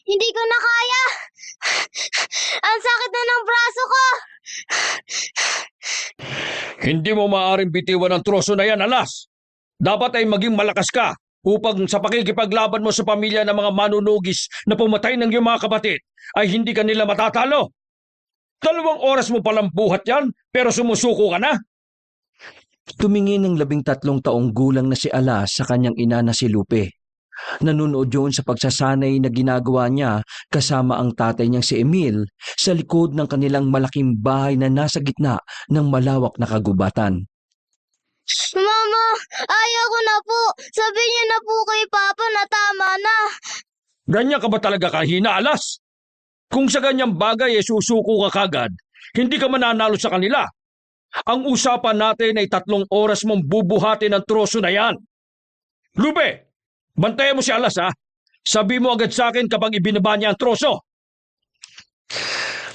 Hindi ko na kaya. Ang sakit na ng braso ko. Hindi mo maaaring bitiwan ang troso na yan, alas. Dapat ay maging malakas ka upang sa pakikipaglaban mo sa pamilya ng mga manunugis na pumatay ng iyong mga kapatid ay hindi ka nila matatalo. 2 oras mo palang buhat yan pero sumusuko ka na. Tumingin ng 13 taong gulang na si Alas sa kanyang ina na si Lupe. Nanunood yun sa pagsasanay na ginagawa niya kasama ang tatay niyang si Emil sa likod ng kanilang malaking bahay na nasa gitna ng malawak na kagubatan. Mama, ayaw ko na po. Sabihin niyo na po kay Papa na tama na. Ganyan ka ba talaga kahina, alas? Kung sa ganyang bagay ay susuko ka kagad, hindi ka mananalo sa kanila. Ang usapan natin ay 3 oras mong bubuhatin ang troso na yan. Lupe, bantayan mo si Alas ha. Sabi mo agad sa akin kapag ibinaba niya ang troso.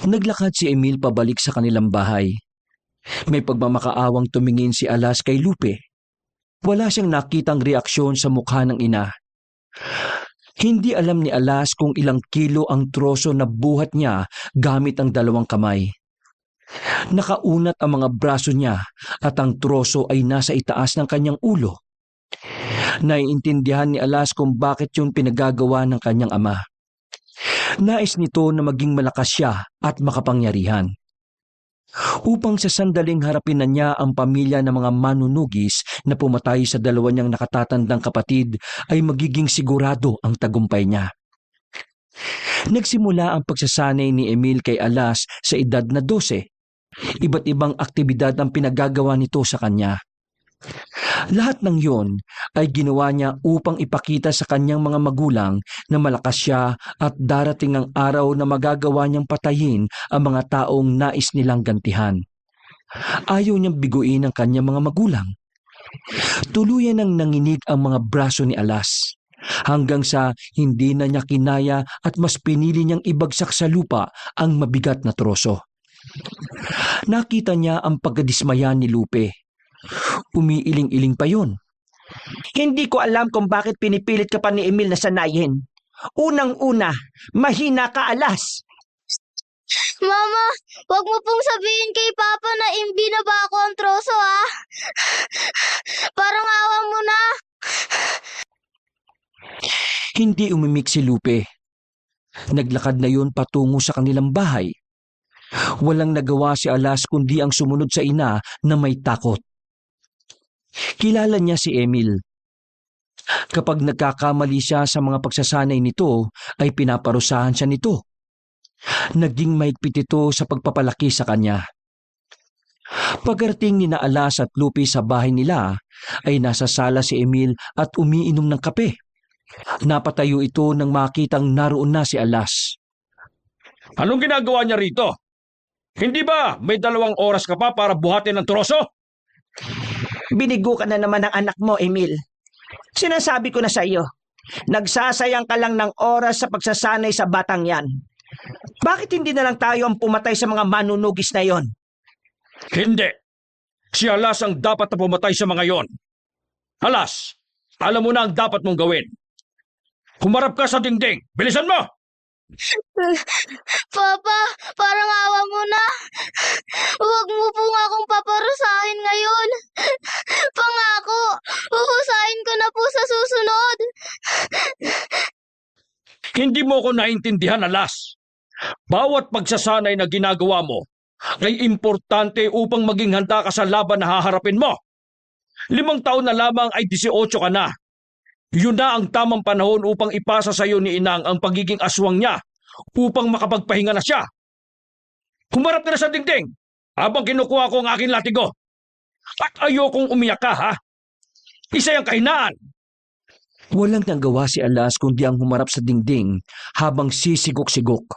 Naglakad si Emil pabalik sa kanilang bahay. May pagmamakaawang tumingin si Alas kay Lupe. Wala siyang nakitang reaksyon sa mukha ng ina. Hindi alam ni Alas kung ilang kilo ang troso na buhat niya gamit ang 2 kamay. Nakaunat ang mga braso niya at ang troso ay nasa itaas ng kanyang ulo. Naiintindihan ni Alas kung bakit yung pinagagawa ng kanyang ama. Nais nito na maging malakas siya at makapangyarihan. Upang sa sandaling harapin na niya ang pamilya ng mga manunugis na pumatay sa 2 niyang nakatatandang kapatid ay magiging sigurado ang tagumpay niya. Nagsimula ang pagsasanay ni Emil kay Alas sa edad na 12. Iba't ibang aktibidad ang pinagagawa nito sa kanya. Lahat ng yon ay ginawa niya upang ipakita sa kanyang mga magulang na malakas siya at darating ang araw na magagawa niyang patayin ang mga taong nais nilang gantihan. Ayaw niyang biguin ang kanyang mga magulang. Tuluyan ng nanginig ang mga braso ni Alas, hanggang sa hindi na niya kinaya at mas pinili niyang ibagsak sa lupa ang mabigat na troso. Nakita niya ang pagkadismaya ni Lupe. Umiiling-iling pa yon. Hindi ko alam kung bakit pinipilit ka pa ni Emil na sanayin. Unang-una, mahina ka, Alas. Mama, wag mo pong sabihin kay Papa na binaba ko ang troso ha. Parang awa mo na. Hindi umimik si Lupe. Naglakad na yon patungo sa kanilang bahay. Walang nagawa si Alas kundi ang sumunod sa ina na may takot. Kilala niya si Emil. Kapag nagkakamali siya sa mga pagsasanay nito, ay pinaparusahan siya nito. Naging mahigpit ito sa pagpapalaki sa kanya. Pagkarating ni Alas at Lupe sa bahay nila, ay nasa sala si Emil at umiinom ng kape. Napatayo ito nang makitang naroon na si Alas. Anong ginagawa niya rito? Hindi ba may 2 oras ka pa para buhatin ang troso? Binigo ka na naman ng anak mo, Emil. Sinasabi ko na sa iyo, nagsasayang ka lang ng oras sa pagsasanay sa batang yan. Bakit hindi na lang tayo ang pumatay sa mga manunugis na yon? Hindi. Si Alas ang dapat na pumatay sa mga yon. Alas, alam mo na ang dapat mong gawin. Humarap ka sa dingding. Bilisan mo! Papa, parang awa mo na. Huwag mo po nga akong paparusahin ngayon. Pangako, huhusahin ko na po sa susunod. Hindi mo ko naintindihan, Alas. Bawat pagsasanay na ginagawa mo ay importante upang maging handa ka sa laban na haharapin mo. 5 taon na lamang ay 18 ka na. Yun na ang tamang panahon upang ipasa sa iyo ni Inang ang pagiging aswang niya upang makapagpahinga na siya. Humarap ka na sa dingding habang kinukuha ko ang aking latigo. At ayokong umiyak ka, ha? Isa yung kahinaan. Walang nagawa si Alas kundi ang humarap sa dingding habang sisigok-sigok.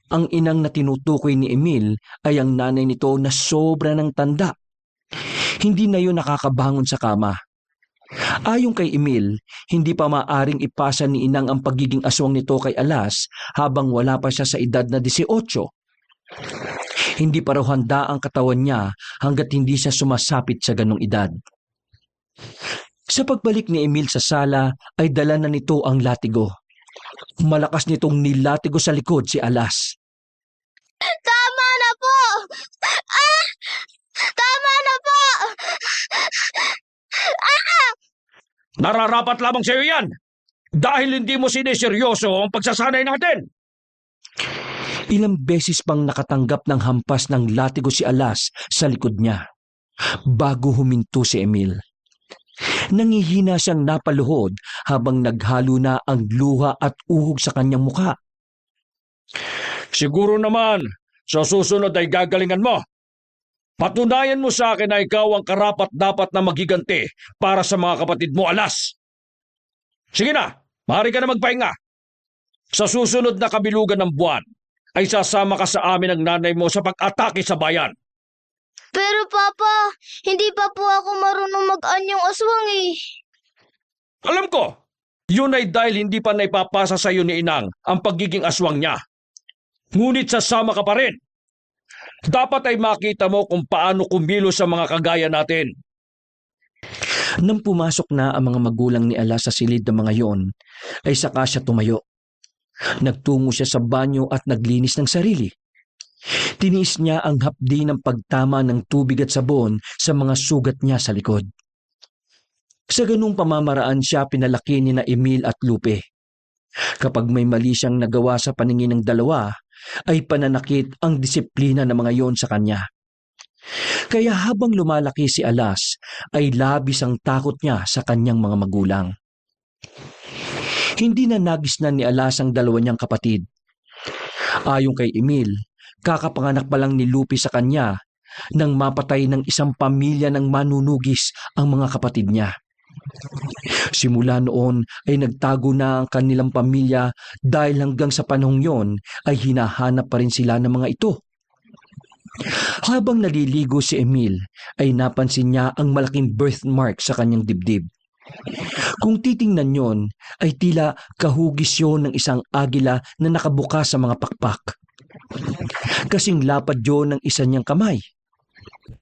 Ang inang na tinutukoy ni Emil ay ang nanay nito na sobra ng tanda. Hindi na yun nakakabangon sa kama. Ayon kay Emil, hindi pa maaring ipasa ni Inang ang pagiging aswang nito kay Alas habang wala pa siya sa edad na 18. Hindi pa raw handa ang katawan niya hanggat hindi siya sumasapit sa ganong edad. Sa pagbalik ni Emil sa sala ay dala na nito ang latigo. Malakas nitong nilatigo sa likod si Alas. Tama na po! Ah! Tama na po! Nararapat lamang sa iyo yan! Dahil hindi mo sineseryoso ang pagsasanay natin! Ilang beses pang nakatanggap ng hampas ng latigo si Alas sa likod niya, bago huminto si Emil. Nangihina siyang napaluhod habang naghalo na ang luha at uhog sa kanyang mukha. Siguro naman, sa susunod ay gagalingan mo. Patunayan mo sa akin na ikaw ang karapat-dapat na magiganti para sa mga kapatid mo, Alas. Sige na, maaari ka na magpahinga. Sa susunod na kabilugan ng buwan, ay sasama ka sa amin ng nanay mo sa pag-atake sa bayan. Pero Papa, hindi pa po ako marunong mag-anyong aswang eh. Alam ko, yun ay dahil hindi pa naipapasa sa iyo ni Inang ang pagiging aswang niya. Ngunit sasama ka pa rin. Dapat ay makita mo kung paano kumilos sa mga kagaya natin. Nang pumasok na ang mga magulang ni Alas sa silid ng mga yon, ay saka siya tumayo. Nagtungo siya sa banyo at naglinis ng sarili. Tiniis niya ang hapdi ng pagtama ng tubig at sabon sa mga sugat niya sa likod. Sa ganung pamamaraan siya pinalaki ni na Emil at Lupe. Kapag may mali siyang nagawa sa paningin ng dalawa, ay pananakit ang disiplina ng mga yon sa kanya. Kaya habang lumalaki si Alas, ay labis ang takot niya sa kanyang mga magulang. Hindi na nagisnan ni Alas ang dalawa niyang kapatid. Ayon kay Emil, kakapanganak pa lang ni Lupe sa kanya nang mapatay ng isang pamilya ng manunugis ang mga kapatid niya. Simula noon ay nagtago na ang kanilang pamilya dahil hanggang sa panahong yon ay hinahanap pa rin sila ng mga ito. Habang naliligo si Emil ay napansin niya ang malaking birthmark sa kanyang dibdib. Kung titingnan yon ay tila kahugis yon ng isang agila na nakabukas sa mga pakpak. Kasing lapad yon ng isa niyang kamay.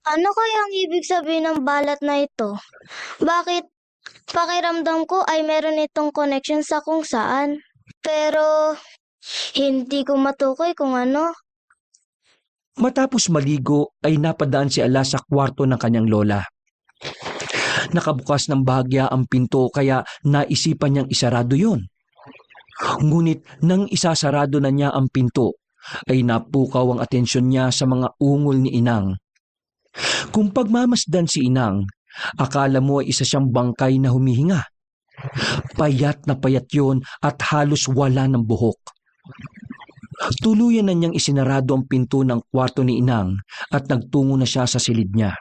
Ano kaya ang ibig sabihin ng balat na ito? Bakit pakiramdam ko ay meron itong connection sa kung saan? Pero hindi ko matukoy kung ano. Matapos maligo ay napadaan si Alas sa kwarto ng kanyang lola. Nakabukas ng bahagya ang pinto kaya naisipan niyang isarado yon. Ngunit nang isasarado na niya ang pinto, ay napukaw ang atensyon niya sa mga ungol ni Inang. Kung pagmamasdan si Inang, akala mo ay isa siyang bangkay na humihinga. Payat na payat yon at halos wala ng buhok. Tuluyan na niyang isinarado ang pinto ng kwarto ni Inang at nagtungo na siya sa silid niya.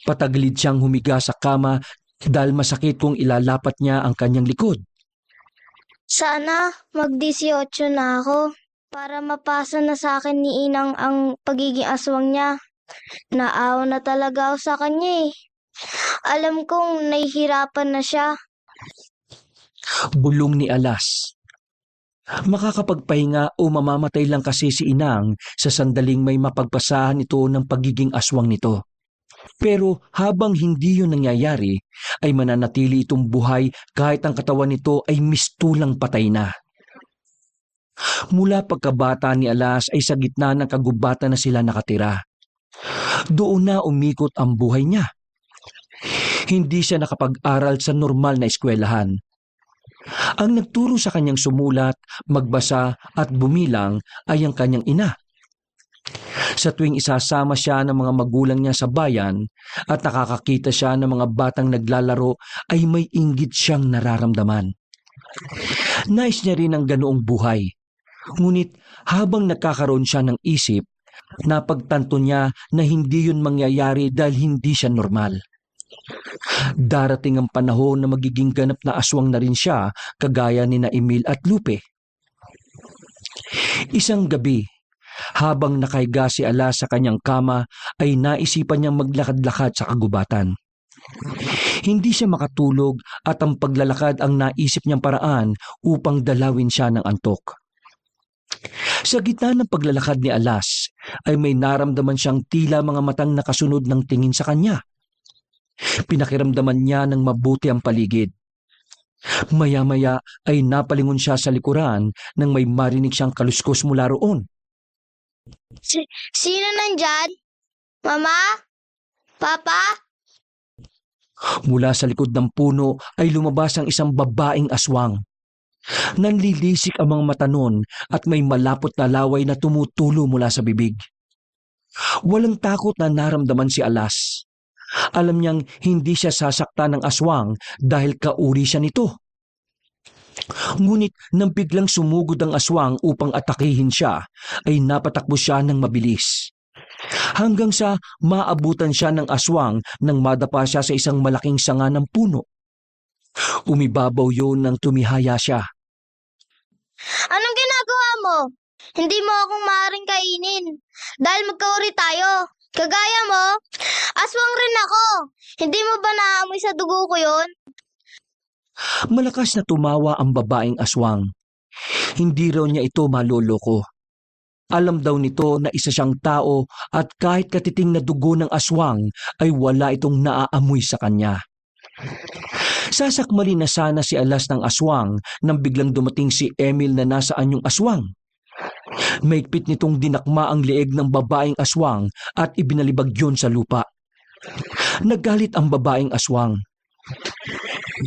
Patagilid siyang humiga sa kama dahil masakit kung ilalapat niya ang kanyang likod. Sana mag-18 na ako para mapasa na sa akin ni Inang ang pagiging aswang niya. Naawa na talaga ako sa kanya eh. Alam kong nahihirapan na siya. Bulong ni Alas. Makakapagpahinga o mamamatay lang kasi si Inang sa sandaling may mapagpasahan ito ng pagiging aswang nito. Pero habang hindi yun nangyayari, ay mananatili itong buhay kahit ang katawan nito ay mistulang patay na. Mula pagkabata ni Alas ay sa gitna ng kagubatan na sila nakatira. Doon na umikot ang buhay niya. Hindi siya nakapag-aral sa normal na eskwelahan. Ang nagturo sa kanyang sumulat, magbasa at bumilang ay ang kanyang ina. Sa tuwing isasama siya ng mga magulang niya sa bayan at nakakakita siya ng mga batang naglalaro ay may inggit siyang nararamdaman. Nais niya rin ang ganoong buhay. Ngunit habang nagkakaroon siya ng isip, napagtanto niya na hindi yun mangyayari dahil hindi siya normal. Darating ang panahon na magiging ganap na aswang na rin siya kagaya ni na Emil at Lupe. Isang gabi, habang nakahiga si Alas sa kanyang kama ay naisipan niyang maglakad-lakad sa kagubatan. Hindi siya makatulog at ang paglalakad ang naisip niyang paraan upang dalawin siya ng antok. Sa gitna ng paglalakad ni Alas ay may naramdaman siyang tila mga matang nakasunod ng tingin sa kanya. Pinakiramdaman niya ng mabuti ang paligid. Maya-maya ay napalingon siya sa likuran nang may marinig siyang kaluskos mula roon. Sino nandyan? Mama? Papa? Mula sa likod ng puno ay lumabas ang isang babaeng aswang. Nanlilisik ang mga mata nun at may malapot na laway na tumutulo mula sa bibig. Walang takot na naramdaman si Alas. Alam niyang hindi siya sasaktan ng aswang dahil kauri siya nito. Ngunit nang biglang sumugod ang aswang upang atakihin siya, ay napatakbo siya ng mabilis. Hanggang sa maabutan siya ng aswang nang madapa siya sa isang malaking sanga ng puno. Umibabaw yun nang tumihaya siya. Anong ginagawa mo? Hindi mo akong maaaring kainin dahil magkauri tayo. Kagaya mo, aswang rin ako. Hindi mo ba naaamoy sa dugo ko yun? Malakas na tumawa ang babaeng aswang. Hindi raw niya ito maloloko. Alam daw nito na isa siyang tao at kahit katiting na dugo ng aswang ay wala itong naaamoy sa kanya. Sasakmali na sana si Alas ng aswang nang biglang dumating si Emil na nasa anyong aswang. Maigpit nitong dinakma ang leeg ng babaeng aswang at ibinalibag yun sa lupa. Naggalit ang babaeng aswang.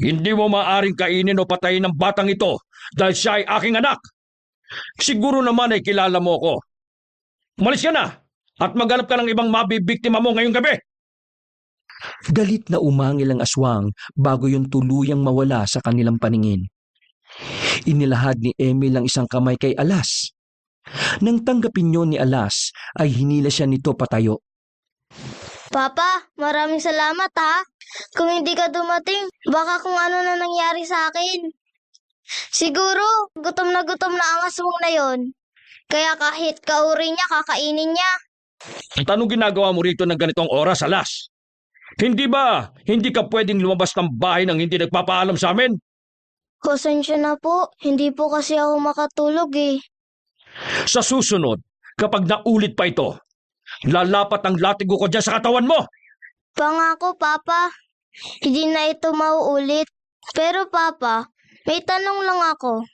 Hindi mo maaring kainin o patayin ang batang ito dahil siya ay aking anak. Siguro naman ay kilala mo ko. Umalis ka na at maghanap ka ng ibang mabibiktima mo ngayong gabi. Galit na umangil ang aswang bago yung tuluyang mawala sa kanilang paningin. Inilahad ni Emil ang isang kamay kay Alas. Nang tanggapin yun ni Alas, ay hinila siya nito patayo. Papa, maraming salamat ha. Kung hindi ka dumating, baka kung ano na nangyari sa akin. Siguro, gutom na ang aswang na yon. Kaya kahit kauri niya, kakainin niya. At anong ginagawa mo rito ng ganitong oras, Alas? Hindi ba hindi ka pwedeng lumabas ng bahay nang hindi nagpapaalam sa amin? Pasensya na po, hindi po kasi ako makatulog eh. Sa susunod, kapag naulit pa ito, lalapat ang latigo ko dyan sa katawan mo! Pangako, Papa. Hindi na ito mauulit. Pero Papa, may tanong lang ako.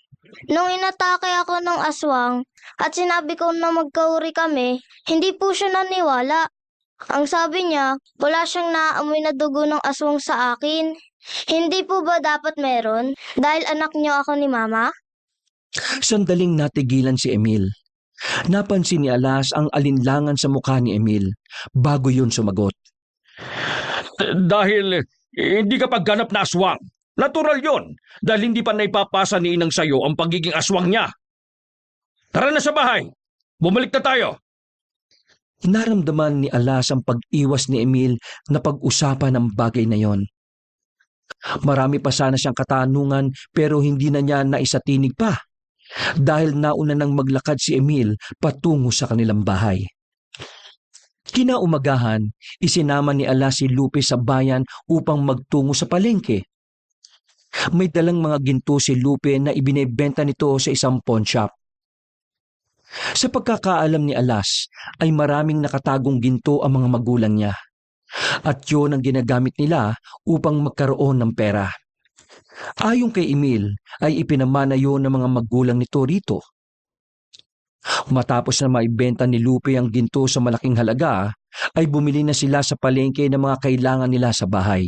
Nung inatake ako ng aswang at sinabi ko na magkauri kami, hindi po siya naniwala. Ang sabi niya, wala siyang naaamoy na dugo ng aswang sa akin. Hindi po ba dapat meron? Dahil anak niyo ako ni Mama? Sandaling natigilan si Emil. Napansin ni Alas ang alinlangan sa mukha ni Emil bago yun sumagot. Dahil hindi ka pagganap na aswang. Natural yon dahil hindi pa naipapasa ni Inang sayo ang pagiging aswang niya. Tara na sa bahay. Bumalik na tayo. Naramdaman ni Alas ang pag-iwas ni Emil na pag-usapan ng bagay na yon. Marami pa sana siyang katanungan pero hindi na niya naisatinig pa dahil nauna nang maglakad si Emil patungo sa kanilang bahay. Kinaumagahan, isinama ni Alas si Lupe sa bayan upang magtungo sa palengke. May dalang mga ginto si Lupe na ibinebenta nito sa isang pawn shop. Sa pagkakaalam ni Alas ay maraming nakatagong ginto ang mga magulang niya at yun ang ginagamit nila upang magkaroon ng pera. Ayon kay Emil ay ipinamana yun ng mga magulang nito rito. Matapos na maibenta ni Lupe ang ginto sa malaking halaga, ay bumili na sila sa palengke ng mga kailangan nila sa bahay.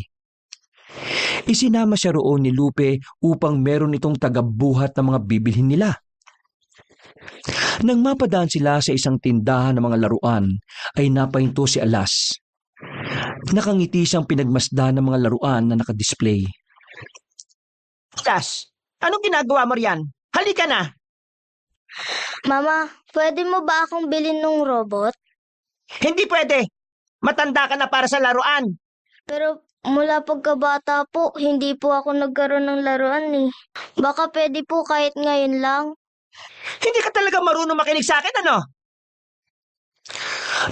Isinama siya roon ni Lupe upang meron itong tagabuhat ng mga bibilhin nila. Nang mapadaan sila sa isang tindahan ng mga laruan, ay napahinto si Alas. Nakangiti siyang pinagmasdan ng mga laruan na nakadisplay. Alas, anong ginagawa mo riyan? Halika na! Mama, pwede mo ba akong bilhin ng robot? Hindi pwede! Matanda ka na para sa laruan! Pero mula pagkabata po, hindi po ako nagkaroon ng laruan eh. Baka pwede po kahit ngayon lang. Hindi ka talaga marunong makinig sa akin, ano?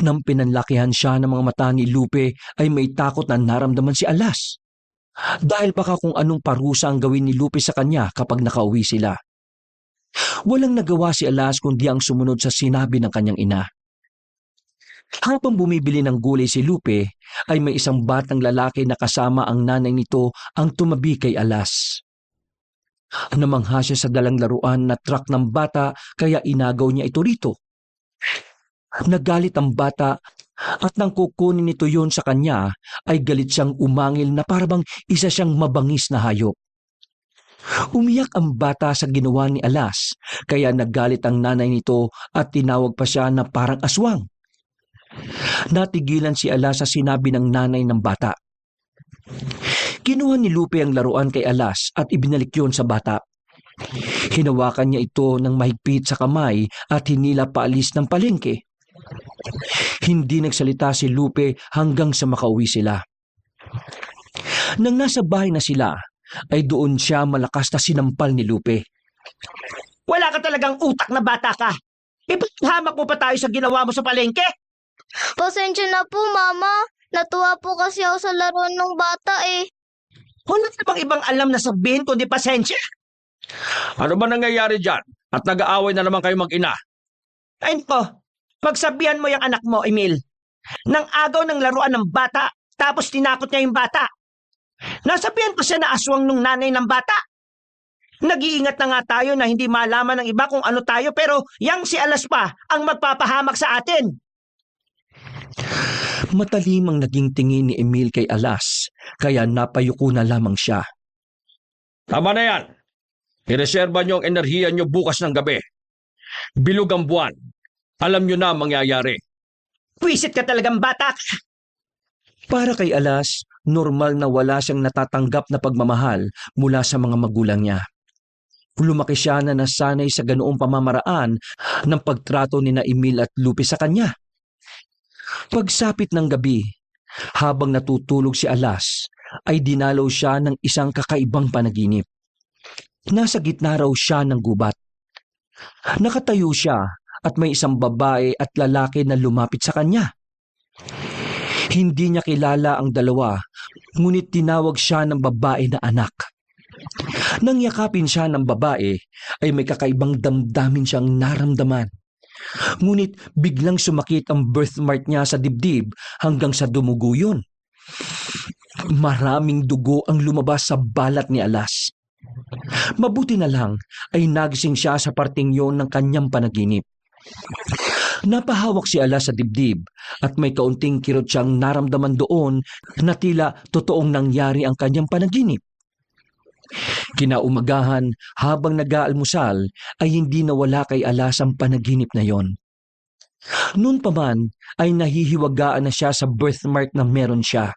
Nang pinanlakihan siya ng mga mata ni Lupe ay may takot na naramdaman si Alas. Dahil baka kung anong parusa ang gawin ni Lupe sa kanya kapag nakauwi sila. Walang nagawa si Alas kundi ang sumunod sa sinabi ng kanyang ina. Habang bumibili ng gulay si Lupe, ay may isang batang lalaki na kasama ang nanay nito ang tumabi kay Alas. Namangha siya sa dalang laruan na truck ng bata kaya inagaw niya ito rito. Nagalit ang bata at nang kukunin nito yon sa kanya ay galit siyang umangil na parabang isa siyang mabangis na hayop. Umiyak ang bata sa ginawa ni Alas kaya nagalit ang nanay nito at tinawag pa siya na parang aswang. Natigilan si Alas sa sinabi ng nanay ng bata. Kinuha ni Lupe ang laruan kay Alas at ibinalik yon sa bata. Hinawakan niya ito ng mahigpit sa kamay at hinila paalis ng palengke. Hindi nagsalita si Lupe hanggang sa makauwi sila. Nang nasa bahay na sila, ay doon siya malakas na sinampal ni Lupe. Wala ka talagang utak na bata ka. Ipaghamak mo pa tayo sa ginawa mo sa palengke. Pasensya na po, Mama. Natuwa po kasi ako sa laruan ng bata eh. Wala na bang ibang alam na sabihin kundi pasensya? Ano ba nangyayari dyan? At nag-aaway na naman kayo mag-ina. Ay nako, pagsabihan mo yung anak mo, Emil. Nang agaw ng laruan ng bata, tapos tinakot niya yung bata. Nasabihan pa siya na aswang nung nanay ng bata. Nag-iingat na nga tayo na hindi malaman ng iba kung ano tayo pero yang si Alas pa ang magpapahamak sa atin. Matalim ang naging tingin ni Emil kay Alas, kaya napayuko na lamang siya. Tama na yan. Ireserba niyo ang enerhiya niyo bukas ng gabi. Bilog ang buwan. Alam niyo na ang mangyayari. Pwisit ka talagang bata. Para kay Alas, normal na wala siyang natatanggap na pagmamahal mula sa mga magulang niya. Lumaki siya na nasanay sa ganoong pamamaraan ng pagtrato ni na Emil at Lupe sa kanya. Pagsapit ng gabi, habang natutulog si Alas, ay dinalaw siya ng isang kakaibang panaginip. Nasa gitna raw siya ng gubat. Nakatayo siya at may isang babae at lalaki na lumapit sa kanya. Hindi niya kilala ang dalawa, ngunit tinawag siya ng babae na anak. Nang yakapin siya ng babae, ay may kakaibang damdamin siyang naramdaman. Ngunit biglang sumakit ang birthmark niya sa dibdib hanggang sa dumugo yun. Maraming dugo ang lumabas sa balat ni Alas. Mabuti na lang ay nagising siya sa parting yon ng kanyang panaginip. Napahawak si Alas sa dibdib at may kaunting kirot siyang naramdaman doon na tila totoong nangyari ang kanyang panaginip. Kinaumagahan, habang nag-aalmusal, ay hindi nawala kay Alas ang panaginip na yon. Noon pa man, ay nahihiwagaan na siya sa birthmark na meron siya.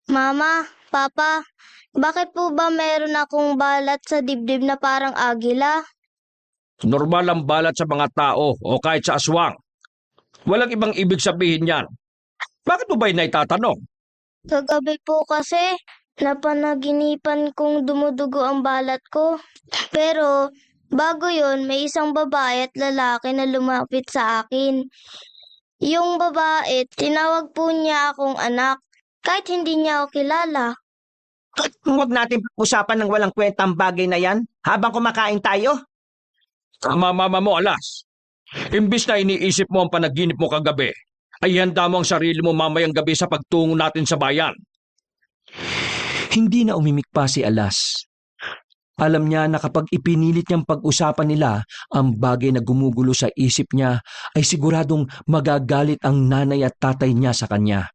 Mama, Papa, bakit po ba meron akong balat sa dibdib na parang agila? Normal ang balat sa mga tao o kahit sa aswang. Walang ibang ibig sabihin yan. Bakit mo ba naitatanong? Kagabi po kasi, napanaginipan kong dumudugo ang balat ko. Pero, bago yon may isang babae at lalaki na lumapit sa akin. Yung babae, tinawag po niya akong anak, kahit hindi niya ako kilala. Huwag natin usapan ng walang kwentang bagay na yan habang kumakain tayo. Mama mo, Alas. Imbis na iniisip mo ang panaginip mo kagabi, ay handa mo ang sarili mo mamayang gabi sa pagtungo natin sa bayan. Hindi na umimik pa si Alas. Alam niya na kapag ipinilit niyang pag-usapan nila ang bagay na gumugulo sa isip niya, ay siguradong magagalit ang nanay at tatay niya sa kanya.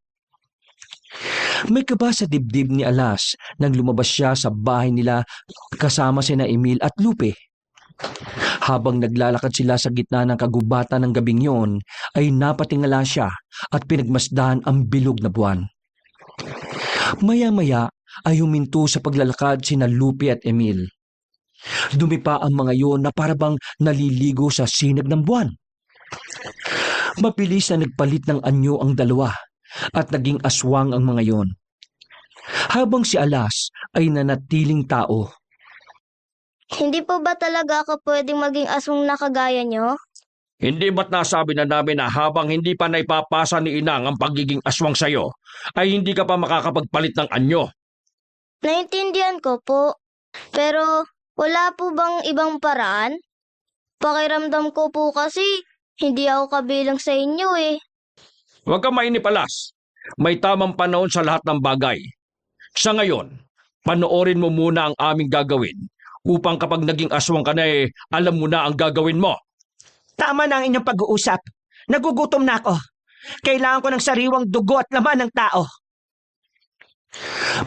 May kaba sa dibdib ni Alas nang lumabas siya sa bahay nila kasama sina Emil at Lupe. Habang naglalakad sila sa gitna ng kagubatan ng gabing yon, ay napatingala siya at pinagmasdan ang bilog na buwan. Maya-maya ay huminto sa paglalakad sina Lupe at Emil. Dumipa ang mga yon na parabang naliligo sa sinag ng buwan. Mabilis na nagpalit ng anyo ang dalawa at naging aswang ang mga yon. Habang si Alas ay nanatiling tao. Hindi po ba talaga ako pwedeng maging aswang na kagaya niyo? Hindi ba't nasabi na namin na habang hindi pa naipapasa ni Inang ang pagiging aswang sa'yo, ay hindi ka pa makakapagpalit ng anyo? Naintindihan ko po. Pero wala po bang ibang paraan? Pakiramdam ko po kasi hindi ako kabilang sa inyo eh. Huwag kang mainip, Alas. May tamang panahon sa lahat ng bagay. Sa ngayon, panoorin mo muna ang aming gagawin upang kapag naging aswang ka na alam mo na ang gagawin mo. Tama na ang inyong pag-uusap. Nagugutom na ako. Kailangan ko ng sariwang dugo at laman ng tao.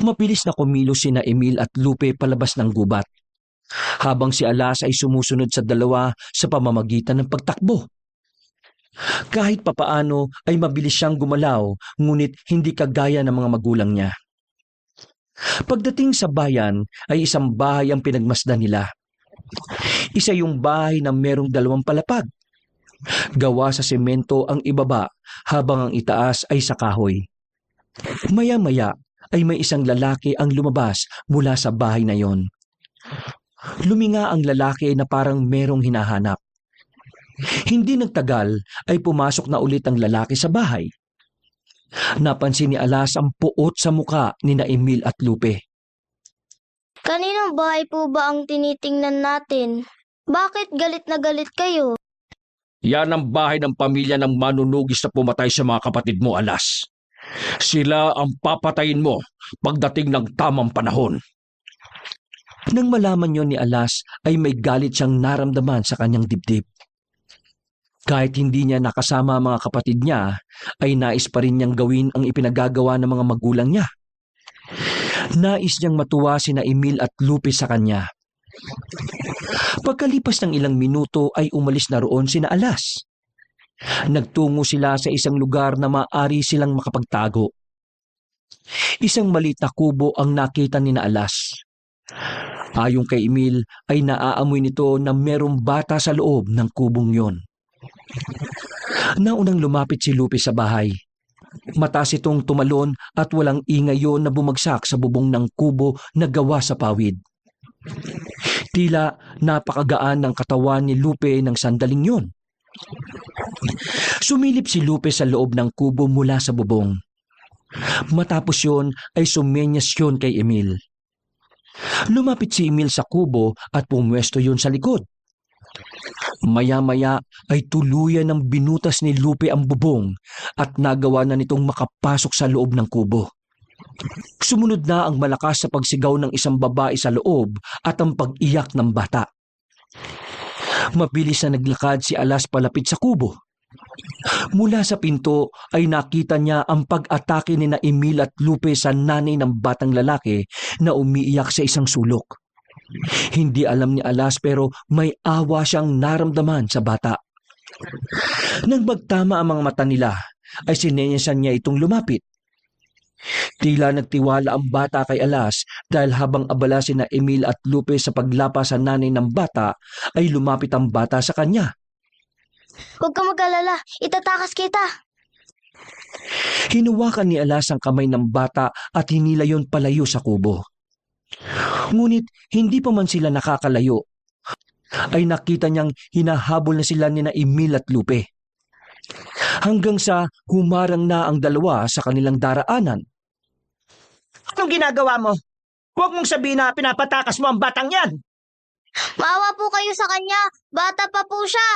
Mabilis na kumilos sina Emil at Lupe palabas ng gubat, habang si Alas ay sumusunod sa dalawa sa pamamagitan ng pagtakbo. Kahit papaano ay mabilis siyang gumalaw, ngunit hindi kagaya ng mga magulang niya. Pagdating sa bayan ay isang bahay ang pinagmasdan nila. Isa yung bahay na merong 2 palapag. Gawa sa semento ang ibaba habang ang itaas ay sa kahoy. Maya-maya ay may isang lalaki ang lumabas mula sa bahay na yon. Luminga ang lalaki na parang merong hinahanap. Hindi nagtagal ay pumasok na ulit ang lalaki sa bahay. Napansin ni Alas ang puot sa muka ni Emil at Lupe. Kaninong bahay po ba ang tinitingnan natin? Bakit galit na galit kayo? Yan ang bahay ng pamilya ng manunugis na pumatay sa mga kapatid mo, Alas. Sila ang papatayin mo pagdating ng tamang panahon. Nang malaman yon ni Alas ay may galit siyang naramdaman sa kanyang dibdib. Kahit hindi niya nakasama ang mga kapatid niya, ay nais pa rin niyang gawin ang ipinagagawa ng mga magulang niya. Nais niyang matuwa sina Emil at Lupe sa kanya. Pagkalipas ng ilang minuto ay umalis na roon sina Alas. Nagtungo sila sa isang lugar na maaari silang makapagtago. Isang maliit na kubo ang nakita ni Alas. Ayon kay Emil ay naaamoy nito na merong bata sa loob ng kubong yon. Naunang lumapit si Lupe sa bahay. Mataas itong tumalon at walang ingay yon na bumagsak sa bubong ng kubo na gawa sa pawid. Tila napakagaan ng katawan ni Lupe ng sandaling yon. Sumilip si Lupe sa loob ng kubo mula sa bubong. Matapos yon ay sumenyas yon kay Emil. Lumapit si Emil sa kubo at pumwesto yon sa likod. Maya-maya ay tuluyan ng binutas ni Lupe ang bubong at nagawa na nitong makapasok sa loob ng kubo. Sumunod na ang malakas sa pagsigaw ng isang babae sa loob at ang pag-iyak ng bata. Mabilis na naglakad si Alas palapit sa kubo. Mula sa pinto ay nakita niya ang pag-atake ni Emil at Lupe sa nanay ng batang lalaki na umiiyak sa isang sulok. Hindi alam ni Alas pero may awa siyang naramdaman sa bata. Nang magtama ang mga mata nila ay sinenyasan niya itong lumapit. Tila nagtiwala ang bata kay Alas dahil habang abala sina Emil at Lupe sa paglapa sa nanay ng bata ay lumapit ang bata sa kanya. Huwag ka mag-alala, itatakas kita. Hinuwakan ni Alas ang kamay ng bata at hinila yon palayo sa kubo. Ngunit hindi pa man sila nakakalayo ay nakita niyang hinahabol na sila ni Emil at Lupe. Hanggang sa humarang na ang dalawa sa kanilang daraanan. Anong ginagawa mo? Huwag mong sabihin na pinapatakas mo ang batang yan. Maawa po kayo sa kanya, bata pa po siya.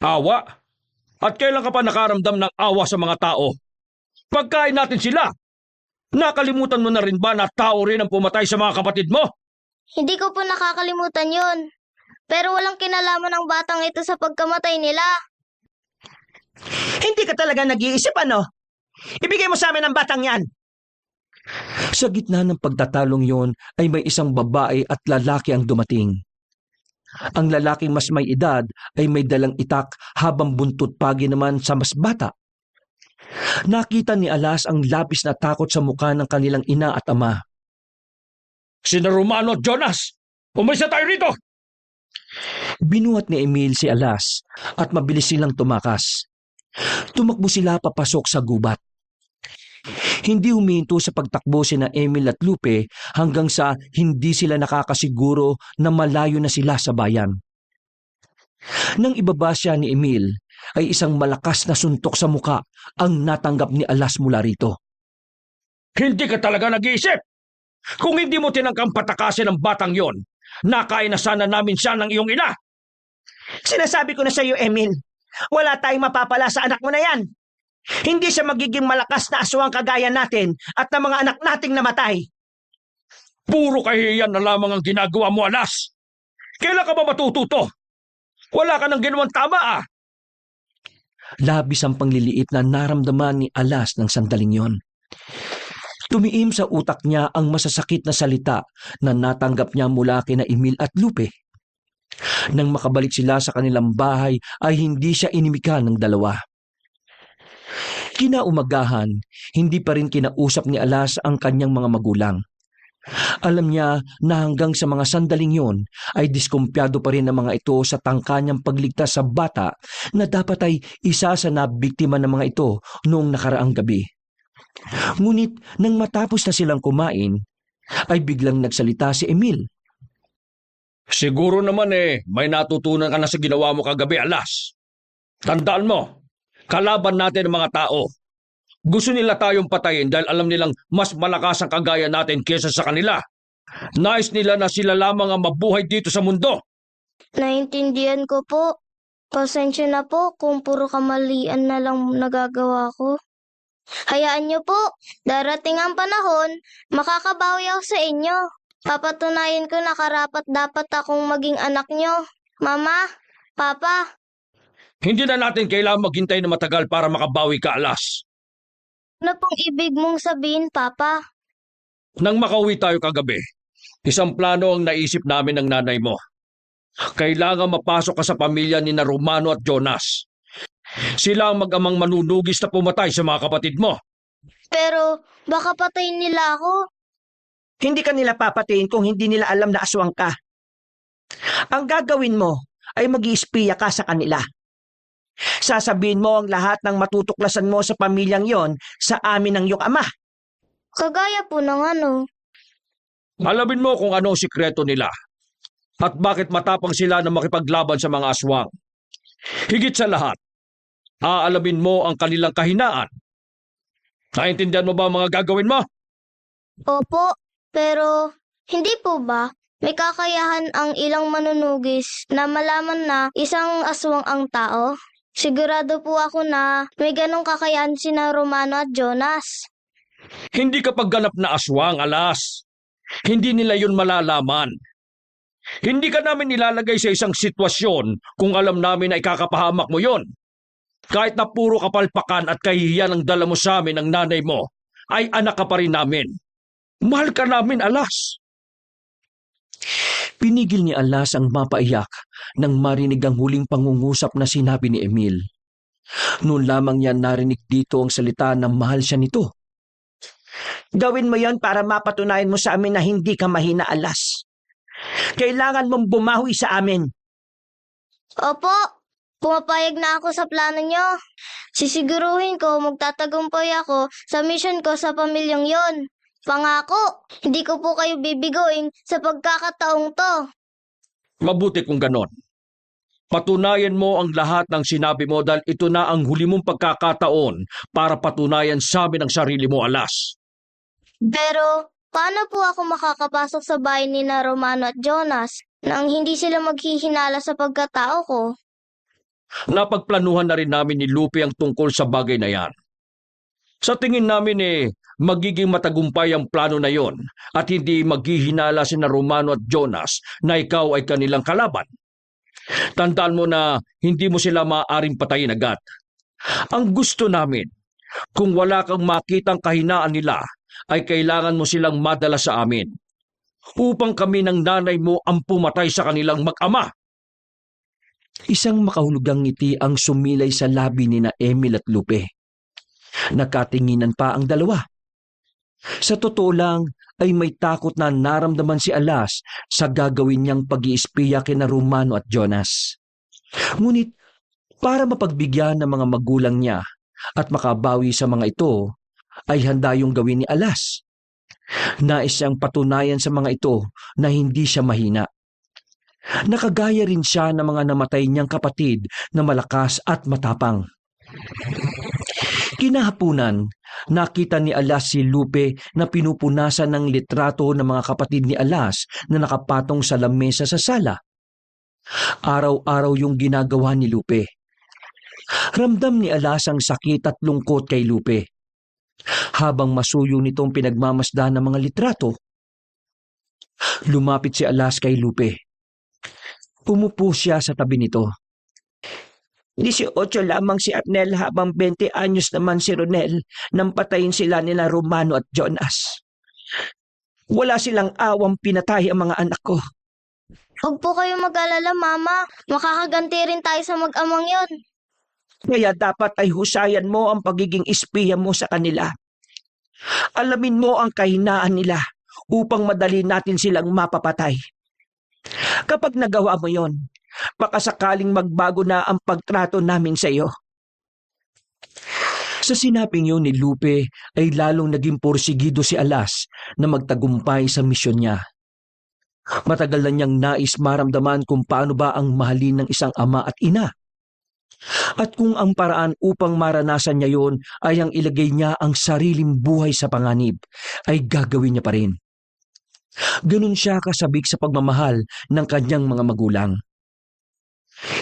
Awa? At kailan ka pa nakaramdam ng awa sa mga tao? Pagkain natin sila. Nakalimutan mo na rin ba na tao rin ang pumatay sa mga kapatid mo? Hindi ko po nakakalimutan yon. Pero walang kinalaman ng batang ito sa pagkamatay nila. Hindi ka talaga nag-iisip ano? Ibigay mo sa amin ang batang yan. Sa gitna ng pagtatalong yon ay may isang babae at lalaki ang dumating. Ang lalaking mas may edad ay may dalang itak habang buntot pagi naman sa mas bata. Nakita ni Alas ang labis na takot sa mukha ng kanilang ina at ama. Sina Romano at Jonas! Umalis na tayo rito! Binuhat ni Emil si Alas at mabilis silang tumakas. Tumakbo sila papasok sa gubat. Hindi huminto sa pagtakbo sina Emil at Lupe hanggang sa hindi sila nakakasiguro na malayo na sila sa bayan. Nang ibaba siya ni Emil, ay isang malakas na suntok sa muka ang natanggap ni Alas mula rito. Hindi ka talaga nag-iisip! Kung hindi mo tinangkang patakasin ang batang yon, nakain na sana namin siya ng iyong ina! Sinasabi ko na sa iyo, Emil. Wala tayong mapapala sa anak mo na yan. Hindi siya magiging malakas na aswang kagaya natin at ng mga anak nating namatay. Puro kahihiyan na lamang ang ginagawa mo, Alas. Kailan ka ba matututo? Wala ka nang ginawang tama ah. Labis ang pangliliit na naramdaman ni Alas ng sandaling yon. Tumiim sa utak niya ang masasakit na salita na natanggap niya mula kina Emil at Lupe. Nang makabalik sila sa kanilang bahay ay hindi siya inimika ng dalawa. Kinaumagahan, hindi pa rin kinausap ni Alas ang kanyang mga magulang. Alam niya na hanggang sa mga sandaling yon ay diskumpiyado pa rin ang mga ito sa tangka niyang pagligtas sa bata na dapat ay isa sa nabiktima ng mga ito noong nakaraang gabi. Ngunit nang matapos na silang kumain, ay biglang nagsalita si Emil. Siguro naman may natutunan ka na sa ginawa mo kagabi, Alas. Tandaan mo, kalaban natin ang mga tao. Gusto nila tayong patayin dahil alam nilang mas malakas ang kagaya natin kesa sa kanila. Nais nila na sila lamang ang mabuhay dito sa mundo. Naintindihan ko po. Pasensya na po kung puro kamalian na lang nagagawa ko. Hayaan niyo po, darating ang panahon, makakabawi ako sa inyo. Papatunayan ko na karapat dapat akong maging anak niyo. Mama, Papa. Hindi na natin kailangan maghintay na matagal para makabawi ka, Alas. Ano pong ibig mong sabihin, Papa? Nang makauwi tayo kagabi, isang plano ang naisip namin ng nanay mo. Kailangan mapasok ka sa pamilya ni na Romano at Jonas. Sila ang mag-amang manunugis na pumatay sa mga kapatid mo. Pero baka patayin nila ako. Hindi ka nila papatayin kung hindi nila alam na aswang ka. Ang gagawin mo ay mag-iispiya ka sa kanila. Sasabihin mo ang lahat ng matutuklasan mo sa pamilyang yon sa amin ng iyong ama. Kagaya po ng ano. Alamin mo kung ano ang sikreto nila at bakit matapang sila na makipaglaban sa mga aswang. Higit sa lahat, aalamin mo ang kanilang kahinaan. Naintindihan mo ba ang mga gagawin mo? Opo, pero hindi po ba may kakayahan ang ilang manunugis na malaman na isang aswang ang tao? Sigurado po ako na may ganong kakayahan sina Romano at Jonas. Hindi kapag ganap na aswang, Alas. Hindi nila yun malalaman. Hindi ka namin nilalagay sa isang sitwasyon kung alam namin na ikakapahamak mo yon. Kahit na puro kapalpakan at kahihiyan ang dala mo sa amin ng nanay mo, ay anak ka pa rin namin. Mahal ka namin, Alas. Pinigil ni Alas ang mapaiyak nang marinig ang huling pangungusap na sinabi ni Emil. Noon lamang niya narinig dito ang salita na mahal siya nito. Gawin mo yon para mapatunayan mo sa amin na hindi ka mahina, Alas. Kailangan mong bumawi sa amin. Opo, pumapayag na ako sa plano nyo. Sisiguruhin ko magtatagumpay ako sa mission ko sa pamilyang yon. Pangako, hindi ko po kayo bibigoin sa pagkakataong to. Mabuti kung ganon. Patunayan mo ang lahat ng sinabi mo dahil ito na ang huli mong pagkakataon para patunayan sa amin ang sarili mo, Alas. Pero, paano po ako makakapasok sa bahay ni na Romano at Jonas nang hindi sila maghihinala sa pagkatao ko? Napagplanuhan na rin namin ni Lupe ang tungkol sa bagay na yan. Sa tingin namin magiging matagumpay ang plano na yon at hindi maghihinala sina Romano at Jonas na ikaw ay kanilang kalaban. Tandaan mo na hindi mo sila maaaring patayin agad. Ang gusto namin, kung wala kang makitang kahinaan nila, ay kailangan mo silang madala sa amin upang kami ng nanay mo ang pumatay sa kanilang mag-ama. Isang makahulugang ngiti ang sumilay sa labi ni na Emil at Lupe. Nagkatinginan pa ang dalawa. Sa totoo lang ay may takot na naramdaman si Alas sa gagawin niyang pag-iispiya kina Romano at Jonas. Ngunit para mapagbigyan ng mga magulang niya at makabawi sa mga ito, ay handa yung gawin ni Alas. Nais siyang patunayan sa mga ito na hindi siya mahina. Nakagaya rin siya ng mga namatay niyang kapatid na malakas at matapang. Kinahapunan, nakita ni Alas si Lupe na pinupunasan ng litrato ng mga kapatid ni Alas na nakapatong sa lamesa sa sala. Araw-araw yung ginagawa ni Lupe. Ramdam ni Alas ang sakit at lungkot kay Lupe. Habang masuyo nitong pinagmamasdan ng mga litrato, Lumapit si Alas kay Lupe. Umupo siya sa tabi nito. 18 lamang si Arnel habang 20 anyos naman si Ronel nang patayin sila nila Romano at Jonas. Wala silang awang pinatay ang mga anak ko. Huwag po kayong mag-alala, Mama. Makakaganti rin tayo sa mag-amang yon. Kaya dapat ay husayan mo ang pagiging espiya mo sa kanila. Alamin mo ang kahinaan nila upang madali natin silang mapapatay. Kapag nagawa mo yon, baka sakaling magbago na ang pagtrato namin sa iyo. Sa sinaping yun ni Lupe ay lalong naging porsigido si Alas na magtagumpay sa misyon niya. Matagal na niyang nais maramdaman kung paano ba ang mahalin ng isang ama at ina. At kung ang paraan upang maranasan niya yon ay ang ilagay niya ang sariling buhay sa panganib, ay gagawin niya pa rin. Ganun siya kasabik sa pagmamahal ng kanyang mga magulang.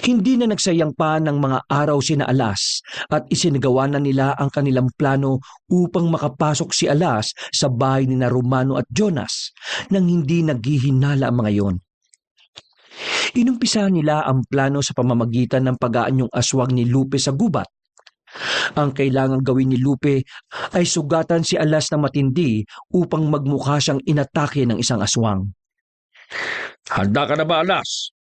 Hindi na nagsayang pa ng mga araw sina Alas at isinagawa na nila ang kanilang plano upang makapasok si Alas sa bahay ni Romano at Jonas nang hindi naghihinala ang mga yon. Inumpisa nila ang plano sa pamamagitan ng pag-aanyong aswang ni Lupe sa gubat. Ang kailangang gawin ni Lupe ay sugatan si Alas na matindi upang magmukha siyang inatake ng isang aswang. Handa ka na ba, Alas?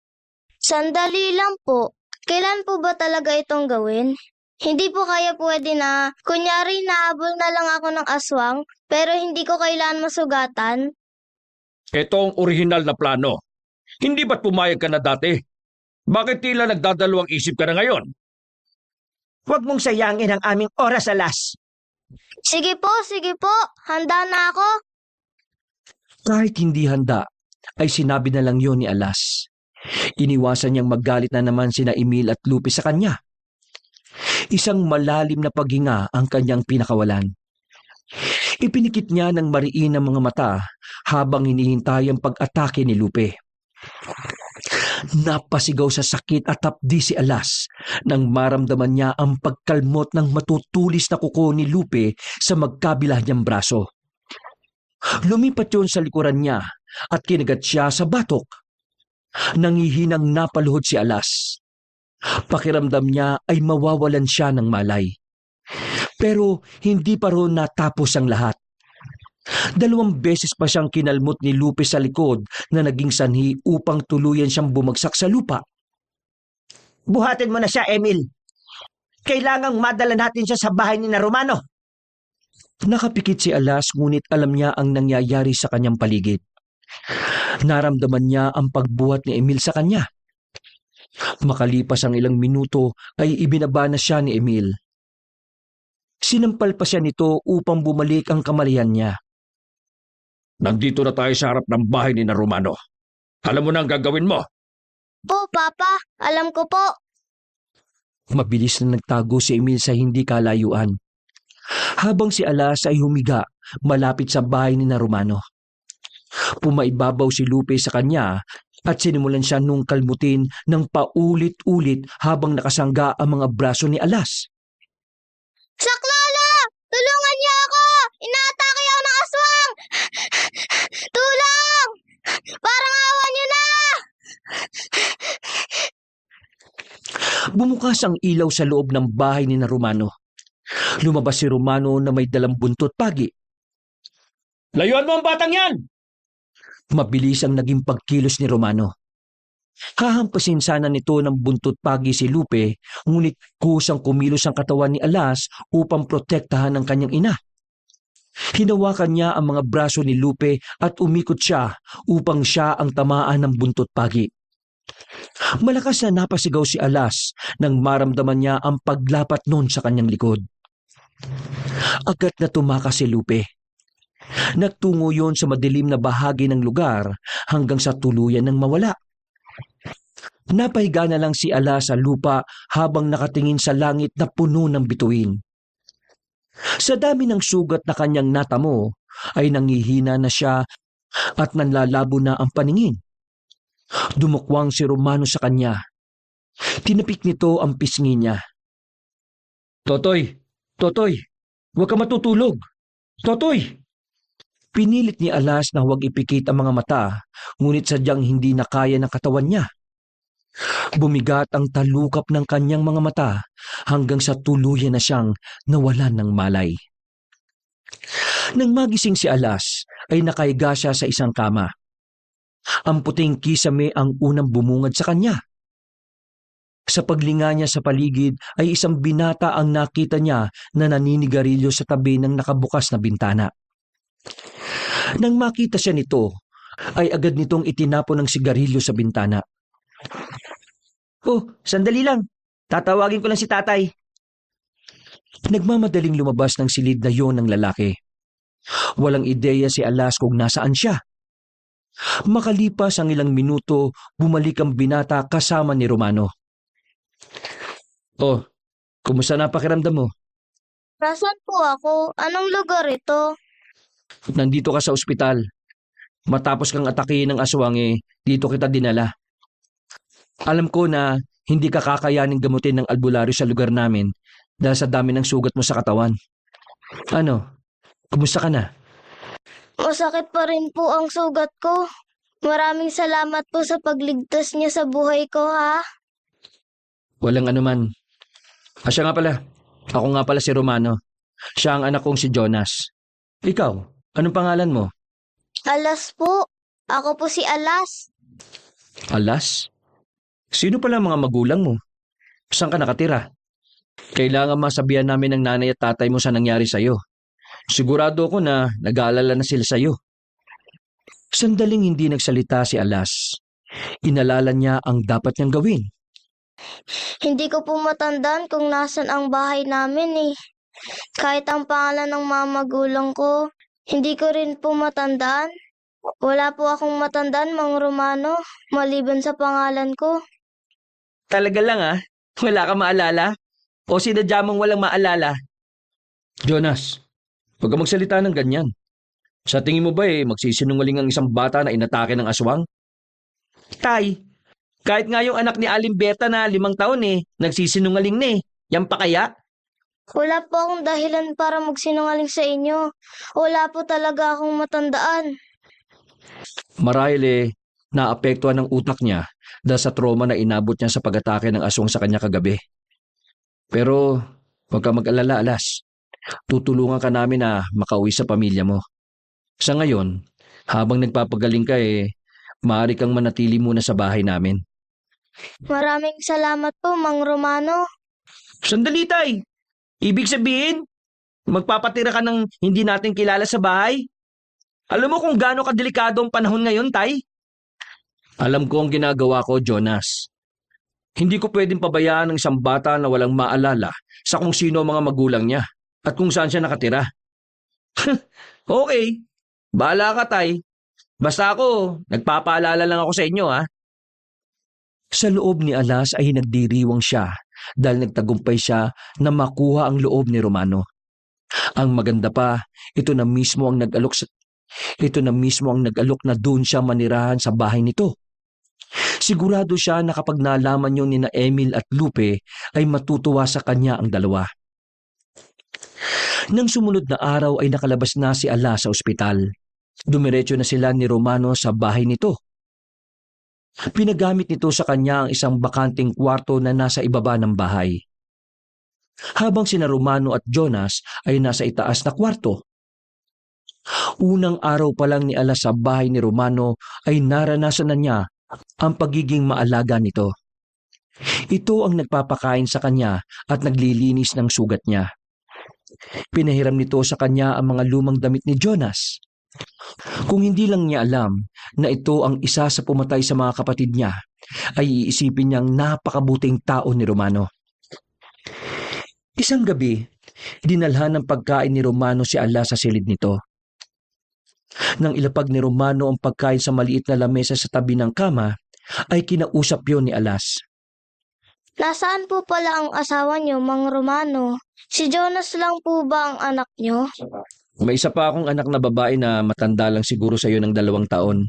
Sandali lang po. Kailan po ba talaga itong gawin? Hindi po kaya pwede na, kunyari nahabol na lang ako ng aswang, pero hindi ko kailangan masugatan? Ito ang orihinal na plano. Hindi ba't pumayag ka na dati? Bakit tila nagdadalawang isip ka na ngayon? Huwag mong sayangin ang aming oras, Alas. Sige po, sige po. Handa na ako. Kahit hindi handa, ay sinabi na lang yon ni Alas. Iniwasan niyang magalit na naman sina Emil at Lupe sa kanya. Isang malalim na paghinga ang kanyang pinakawalan. Ipinikit niya ng mariin ang mga mata habang hinihintay ang pag-atake ni Lupe. Napasigaw sa sakit at hapdi si Alas nang maramdaman niya ang pagkalmot ng matutulis na kuko ni Lupe sa magkabilah niyang braso. Lumipat yun sa likuran niya at kinagat siya sa batok. Nangihinang napaluhod si Alas. Pakiramdam niya ay mawawalan siya ng malay. Pero hindi pa ron natapos ang lahat. 2 beses pa siyang kinalmot ni Lupe sa likod na naging sanhi upang tuluyan siyang bumagsak sa lupa. Buhatin mo na siya, Emil. Kailangang madala natin siya sa bahay ni Romano. Nakapikit si Alas ngunit alam niya ang nangyayari sa kanyang paligid. Naramdaman niya ang pagbuhat ni Emil sa kanya. Makalipas ang ilang minuto ay ibinaba na siya ni Emil. Sinampal pa siya nito upang bumalik ang kamalayan niya. Nandito na tayo sa harap ng bahay ni Romano. Alam mo na ang gagawin mo. Po, Papa. Alam ko po. Mabilis na nagtago si Emil sa hindi kalayuan. Habang si Alas ay humiga malapit sa bahay ni Romano. Pumaibabaw si Lupe sa kanya at sinimulan siya nung kalmutin ng paulit-ulit habang nakasangga ang mga braso ni Alas. Saklolo! Tulungan niyo ako! Inaatake ako ng aswang! Tulong! Parang awa niyo na! Bumukas ang ilaw sa loob ng bahay ni Romano. Lumabas si Romano na may dalang buntot pagi. Layuan mo ang batang yan! Mabilis ang naging pagkilos ni Romano. Hahampasin sana nito ng buntot pagi si Lupe, ngunit kusang kumilos ang katawan ni Alas upang protektahan ang kanyang ina. Hinawakan niya ang mga braso ni Lupe at umikot siya upang siya ang tamaan ng buntot pagi. Malakas na napasigaw si Alas nang maramdaman niya ang paglapat noon sa kanyang likod. Agad na tumakas si Lupe. Nagtungo yon sa madilim na bahagi ng lugar hanggang sa tuluyan ng mawala. Napahiga na lang si Alas sa lupa habang nakatingin sa langit na puno ng bituin. Sa dami ng sugat na kanyang natamo, ay nangihina na siya at nanlalabo na ang paningin. Dumukwang si Romano sa kanya. Tinapik nito ang pisngi niya. Totoy, huwag ka matutulog. Totoy! Pinilit ni Alas na huwag ipikit ang mga mata, ngunit sadyang hindi na kaya ng katawan niya. Bumigat ang talukap ng kanyang mga mata hanggang sa tuluyan na siyang nawalan ng malay. Nang magising si Alas, ay nakahiga siya sa isang kama. Ang puting kisame ang unang bumungad sa kanya. Sa paglinga niya sa paligid ay isang binata ang nakita niya na naninigarilyo sa tabi ng nakabukas na bintana. Nang makita siya nito, ay agad nitong itinapon ng sigarilyo sa bintana. Oh, sandali lang. Tatawagin ko lang si tatay. Nagmamadaling lumabas ng silid na yon ng lalaki. Walang ideya si Alas kung nasaan siya. Makalipas ang ilang minuto, bumalik ang binata kasama ni Romano. Oh, kumusta na pakiramdam mo? Nasaan po ako? Anong lugar ito? Nandito ka sa ospital. Matapos kang atakihin ng aswang dito kita dinala. Alam ko na hindi ka kakayaning gamutin ng albularyo sa lugar namin dahil sa dami ng sugat mo sa katawan. Ano? Kumusta ka na? Masakit pa rin po ang sugat ko. Maraming salamat po sa pagligtas niya sa buhay ko, ha? Walang anuman. Siya nga pala. Ako nga pala si Romano. Siya ang anak kong si Jonas. Ikaw, anong pangalan mo? Alas po. Ako po si Alas. Alas? Sino pala ang mga magulang mo? Saan ka nakatira? Kailangan masabihan namin ng nanay at tatay mo sa nangyari sa'yo. Sigurado ako na nag-aalala na sila sa'yo. Sandaling hindi nagsalita si Alas. Inalala niya ang dapat niyang gawin. Hindi ko po matandaan kung nasan ang bahay namin eh. Kahit ang pangalan ng mga magulang ko, hindi ko rin po matandaan. Wala po akong matandaan, Mang Romano, maliban sa pangalan ko. Talaga lang Wala ka maalala? O sinadya mong walang maalala? Jonas, huwag ka magsalita ng ganyan. Sa tingin mo ba magsisinungaling ang isang bata na inatake ng aswang? Tay, kahit nga yung anak ni Alimberta na 5 taon nagsisinungaling na Yan pa kaya? Wala po akong dahilan para magsinungaling sa inyo. Wala po talaga akong matandaan. Marahil naapektuhan ng utak niya dahil sa trauma na inabot niya sa pag-atake ng aswang sa kanya kagabi. Pero huwag ka mag-alala, Alas. Tutulungan ka namin na makauwi sa pamilya mo. Sa ngayon, habang nagpapagaling ka maaari kang manatili muna sa bahay namin. Maraming salamat po, Mang Romano. Sandali, tay. Ibig sabihin, magpapatira ka ng hindi natin kilala sa bahay? Alam mo kung gaano kadelikado ang panahon ngayon, tay? Alam ko ang ginagawa ko, Jonas. Hindi ko pwedeng pabayaan ng isang bata na walang maalala sa kung sino ang mga magulang niya at kung saan siya nakatira. Okay. Bahala ka, tay. Basta ako, nagpapaalala lang ako sa inyo, Sa loob ni Alas ay nagdiriwang siya dahil nagtagumpay siya na makuha ang loob ni Romano. Ang maganda pa, ito na mismo ang nag-alok na doon siya manirahan sa bahay nito. Sigurado siya na kapag nalaman yun ni na Emil at Lupe ay matutuwa sa kanya ang dalawa. Nang sumunod na araw ay nakalabas na si Alas sa ospital. Dumiretso na sila ni Romano sa bahay nito. Pinagamit nito sa kanya ang isang bakanting kwarto na nasa ibaba ng bahay. Habang sina Romano at Jonas ay nasa itaas na kwarto. Unang araw pa lang ni Alas sa bahay ni Romano ay naranasan na niya ang pagiging maalaga nito. Ito ang nagpapakain sa kanya at naglilinis ng sugat niya. Pinahiram nito sa kanya ang mga lumang damit ni Jonas. Kung hindi lang niya alam na ito ang isa sa pumatay sa mga kapatid niya, ay iisipin niyang napakabuting tao ni Romano. Isang gabi, dinalhan ng pagkain ni Romano si Alas sa silid nito. Nang ilapag ni Romano ang pagkain sa maliit na lamesa sa tabi ng kama, ay kinausap yon ni Alas. Nasaan po pala ang asawa niyo, Mang Romano? Si Jonas lang po ba ang anak niyo? May isa pa akong anak na babae na matanda lang siguro sa iyo ng 2 taon.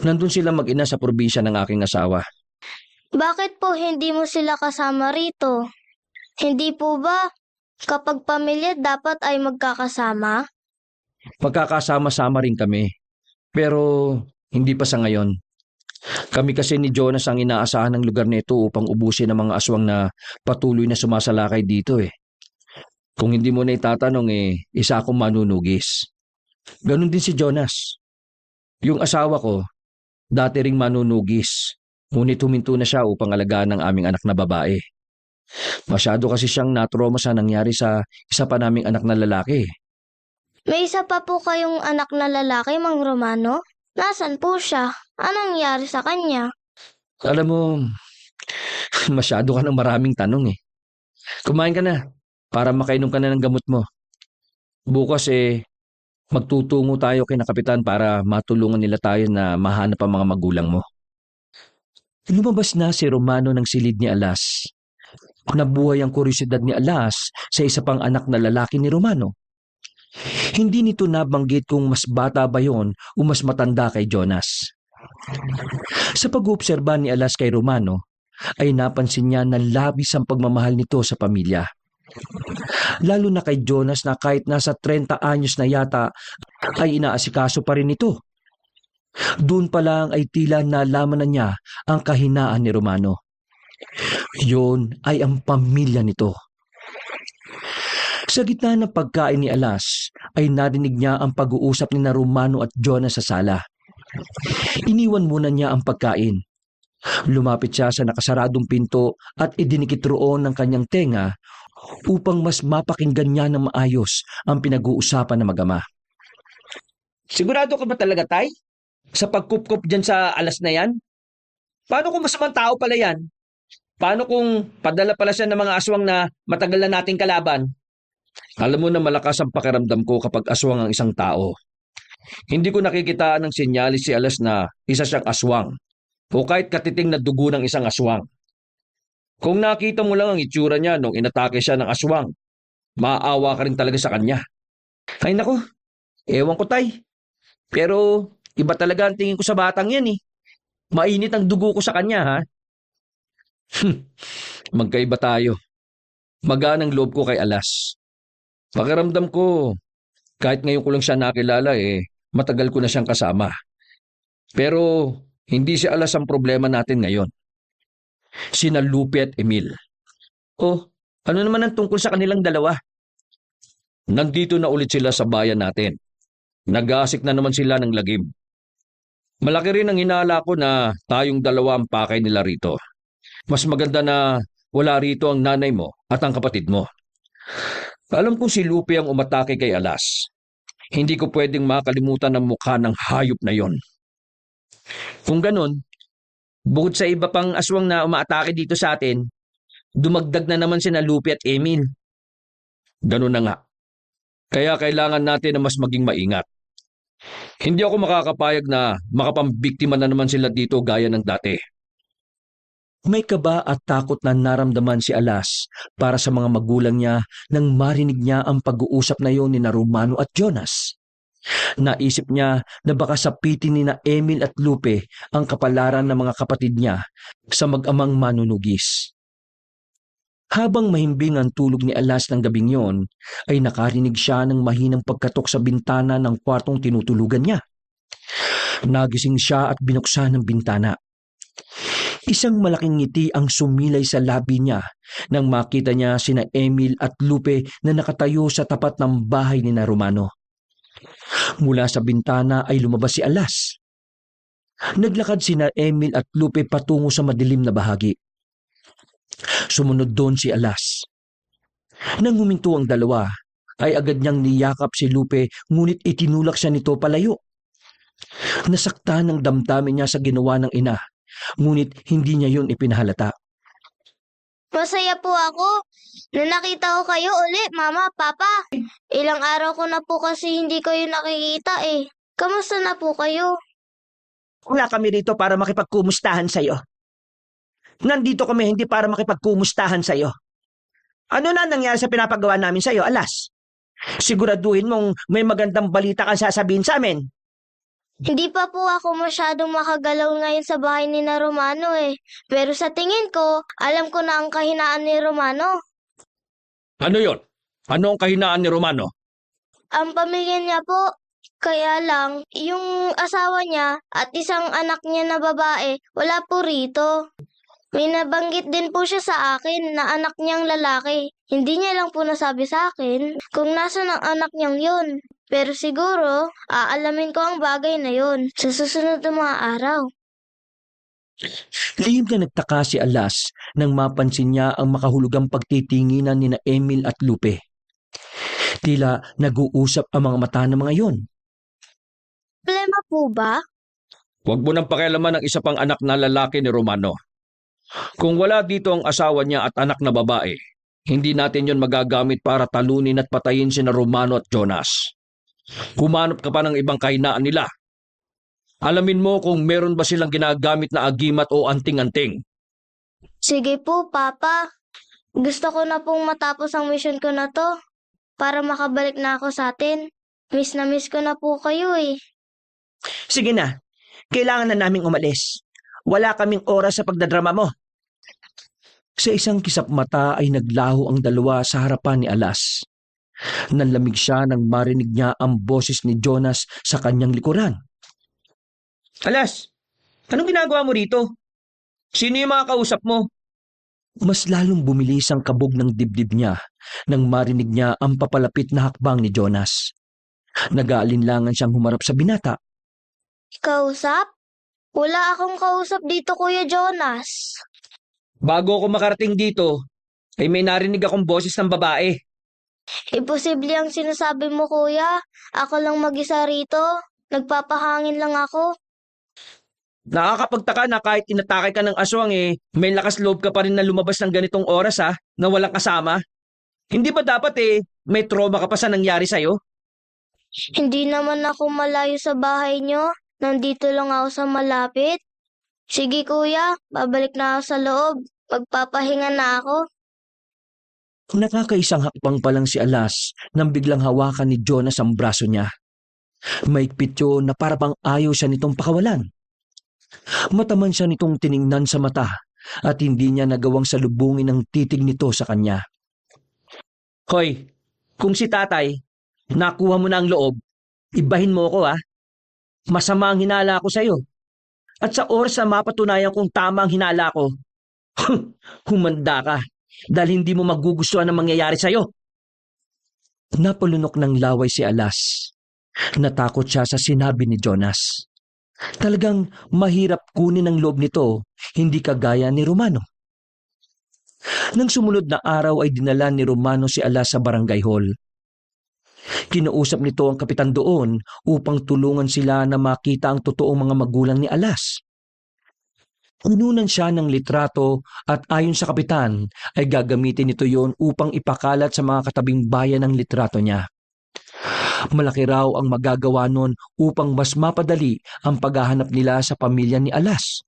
Nandun sila mag-ina sa probinsya ng aking asawa. Bakit po hindi mo sila kasama rito? Hindi po ba kapag pamilya dapat ay magkakasama? Magkakasama-sama rin kami. Pero hindi pa sa ngayon. Kami kasi ni Jonas ang inaasahan ng lugar nito upang ubusin ang mga aswang na patuloy na sumasalakay dito eh. Kung hindi mo na itatanong isa akong manunugis. Ganon din si Jonas. Yung asawa ko, dati ring manunugis. Ngunit huminto na siya upang alagaan ng aming anak na babae. Masyado kasi siyang natrauma sa nangyari sa isa pa naming anak na lalaki. May isa pa po kayong anak na lalaki, Mang Romano? Nasaan po siya? Anong nangyari sa kanya? Alam mo, masyado ka ng maraming tanong eh. Kumain ka na para makainom ka na ng gamot mo. Bukas magtutungo tayo kay na Kapitan para matulungan nila tayo na mahanap ang mga magulang mo. Lumabas na si Romano ng silid ni Alas. Nabuhay ang kuryosidad ni Alas sa isa pang anak na lalaki ni Romano. Hindi nito nabanggit kung mas bata ba yon o mas matanda kay Jonas. Sa pag-uobserba ni Alas kay Romano, ay napansin niya na labis ang pagmamahal nito sa pamilya. Lalo na kay Jonas na kahit nasa 30 anyos na yata ay inaasikaso pa rin ito. Doon pa lang ay tila nalaman na niya ang kahinaan ni Romano. Yun ay ang pamilya nito. Sa gitna ng pagkain ni Alas ay narinig niya ang pag-uusap ni na Romano at Jonas sa sala. Iniwan muna niya ang pagkain. Lumapit siya sa nakasaradong pinto at idinikit roon ng kanyang tenga upang mas mapakinggan niya ng maayos ang pinag-uusapan ng mag-ama. Sigurado ka ba talaga, Tay? Sa pagkup-kup dyan sa Alas na yan? Paano kung masamang tao pala yan? Paano kung padala pala siya ng mga aswang na matagal na nating kalaban? Alam mo na malakas ang pakiramdam ko kapag aswang ang isang tao. Hindi ko nakikitaan ng sinyalis si Alas na isa siyang aswang o kahit katiting na dugo ng isang aswang. Kung nakita mo lang ang itsura niya nung inatake siya ng aswang, maawa ka rin talaga sa kanya. Ay nako, ewan ko, Tay. Pero iba talaga ang tingin ko sa batang yan eh. Mainit ang dugo ko sa kanya, ha? Magkaiba tayo. Magaan ang loob ko kay Alas. Pakiramdam ko, kahit ngayon ko lang siya nakilala matagal ko na siyang kasama. Pero hindi si Alas ang problema natin ngayon. Sina Lupe at Emil. Oh, ano naman ang tungkol sa kanilang dalawa? Nandito na ulit sila sa bayan natin. Nag-aasik na naman sila ng lagim. Malaki rin ang hinala ko na tayong dalawa ang pakay nila rito. Mas maganda na wala rito ang nanay mo at ang kapatid mo. Alam kong si Lupe ang umatake kay Alas. Hindi ko pwedeng makalimutan ang mukha ng hayop na yon. Kung ganun, bukod sa iba pang aswang na umaatake dito sa atin, dumagdag na naman sina Lupe at Emil. Ganun na nga. Kaya kailangan natin na mas maging maingat. Hindi ako makakapayag na makapambiktima na naman sila dito gaya ng dati. May kaba at takot na naramdaman si Alas para sa mga magulang niya nang marinig niya ang pag-uusap na yon ni na Romano at Jonas. Naisip niya na baka sapitin ni na Emil at Lupe ang kapalaran ng mga kapatid niya sa mag-amang manunugis. Habang mahimbing ang tulog ni Alas ng gabing yon, ay nakarinig siya ng mahinang pagkatok sa bintana ng kwartong tinutulugan niya. Nagising siya at binuksan ang bintana. Isang malaking ngiti ang sumilay sa labi niya nang makita niya sina Emil at Lupe na nakatayo sa tapat ng bahay ni na Romano. Mula sa bintana ay lumabas si Alas. Naglakad sina Emil at Lupe patungo sa madilim na bahagi. Sumunod doon si Alas. Nang huminto ang dalawa, ay agad niyang niyakap si Lupe ngunit itinulak siya nito palayo. Nasaktan ng damdamin niya sa ginawa ng ina, ngunit hindi niya yun ipinahalata. Masaya po ako na nakita ko kayo uli, Mama, Papa. Ilang araw ko na po kasi hindi kayo nakikita eh. Kamusta na po kayo? Wala kami rito para makipagkumustahan sa'yo. Nandito kami hindi para makipagkumustahan sa'yo. Ano na nangyari sa pinapagawa namin sa'yo, Alas? Siguraduhin mong may magandang balita kang sasabihin sa amin. Hindi pa po ako masyadong makagalaw ngayon sa bahay ni na Romano eh. Pero sa tingin ko, alam ko na ang kahinaan ni Romano. Ano yon? Ano ang kahinaan ni Romano? Ang pamilya niya po. Kaya lang, yung asawa niya at isang anak niya na babae, wala po rito. May nabanggit din po siya sa akin na anak niyang lalaki. Hindi niya lang po nasabi sa akin kung nasan ang anak niyang yun. Pero siguro, aalamin ko ang bagay na yun sa susunod na mga araw. Lihim na nagtaka si Alas nang mapansin niya ang makahulugang pagtitinginan ni na Emil at Lupe. Tila nag-uusap ang mga mata ng mga yon. Problema po ba? Huwag mo nang pakialaman ang isa pang anak na lalaki ni Romano. Kung wala dito ang asawa niya at anak na babae, hindi natin yon magagamit para talunin at patayin sina Romano at Jonas. Kumanap ka pa ng ibang kahinaan nila. Alamin mo kung meron ba silang ginagamit na agimat o anting-anting. Sige po, Papa. Gusto ko na pong matapos ang mission ko na to para makabalik na ako sa atin. Miss na miss ko na po kayo eh. Sige na, kailangan na naming umalis. Wala kaming oras sa pagdadrama mo. Sa isang kisap mata ay naglaho ang dalawa sa harapan ni Alas. Nanlamig siya nang marinig niya ang boses ni Jonas sa kanyang likuran. Alas, anong ginagawa mo rito? Sino yung mga kausap mo? Mas lalong bumilis ang kabog ng dibdib niya nang marinig niya ang papalapit na hakbang ni Jonas. Nag-aalinlangan siyang humarap sa binata. Kausap? Wala akong kausap dito, Kuya Jonas. Bago ako makarating dito, ay may narinig akong boses ng babae. Imposible ang sinasabi mo, Kuya. Ako lang mag-isa rito. Nagpapahangin lang ako. Nakakapagtaka na kahit inatake ka ng aswang may lakas loob ka pa rin na lumabas ng ganitong oras na walang kasama. Hindi ba dapat may trauma ka pa sa nangyari sa'yo? Hindi naman ako malayo sa bahay nyo. Nandito lang ako sa malapit. Sige, Kuya. Babalik na ako sa loob. Magpapahinga na ako. Nakakaisang hakbang pa lang si Alas nang biglang hawakan ni Jonas ang braso niya. Maigpit yun na para bang ayaw siya nitong pakawalan. Mataman siya nitong tiningnan sa mata at hindi niya nagawang salubungin ang titig nito sa kanya. Hoy, kung si tatay, nakuha mo na ang loob, ibahin mo ako Masama ang hinala ko sa'yo. At sa oras na mapatunayan kong tama ang hinala ko, humanda ka dahil hindi mo magugustuhan ang mangyayari sa'yo. Napalunok ng laway si Alas. Natakot siya sa sinabi ni Jonas. Talagang mahirap kunin ang loob nito, hindi kagaya ni Romano. Nang sumunod na araw ay dinala ni Romano si Alas sa barangay hall. Kinausap nito ang kapitan doon upang tulungan sila na makita ang totoong mga magulang ni Alas. Inunan siya ng litrato at ayon sa kapitan ay gagamitin nito yon upang ipakalat sa mga katabing bayan ang litrato niya. Malaki raw ang magagawa nun upang mas mapadali ang paghahanap nila sa pamilya ni Alas.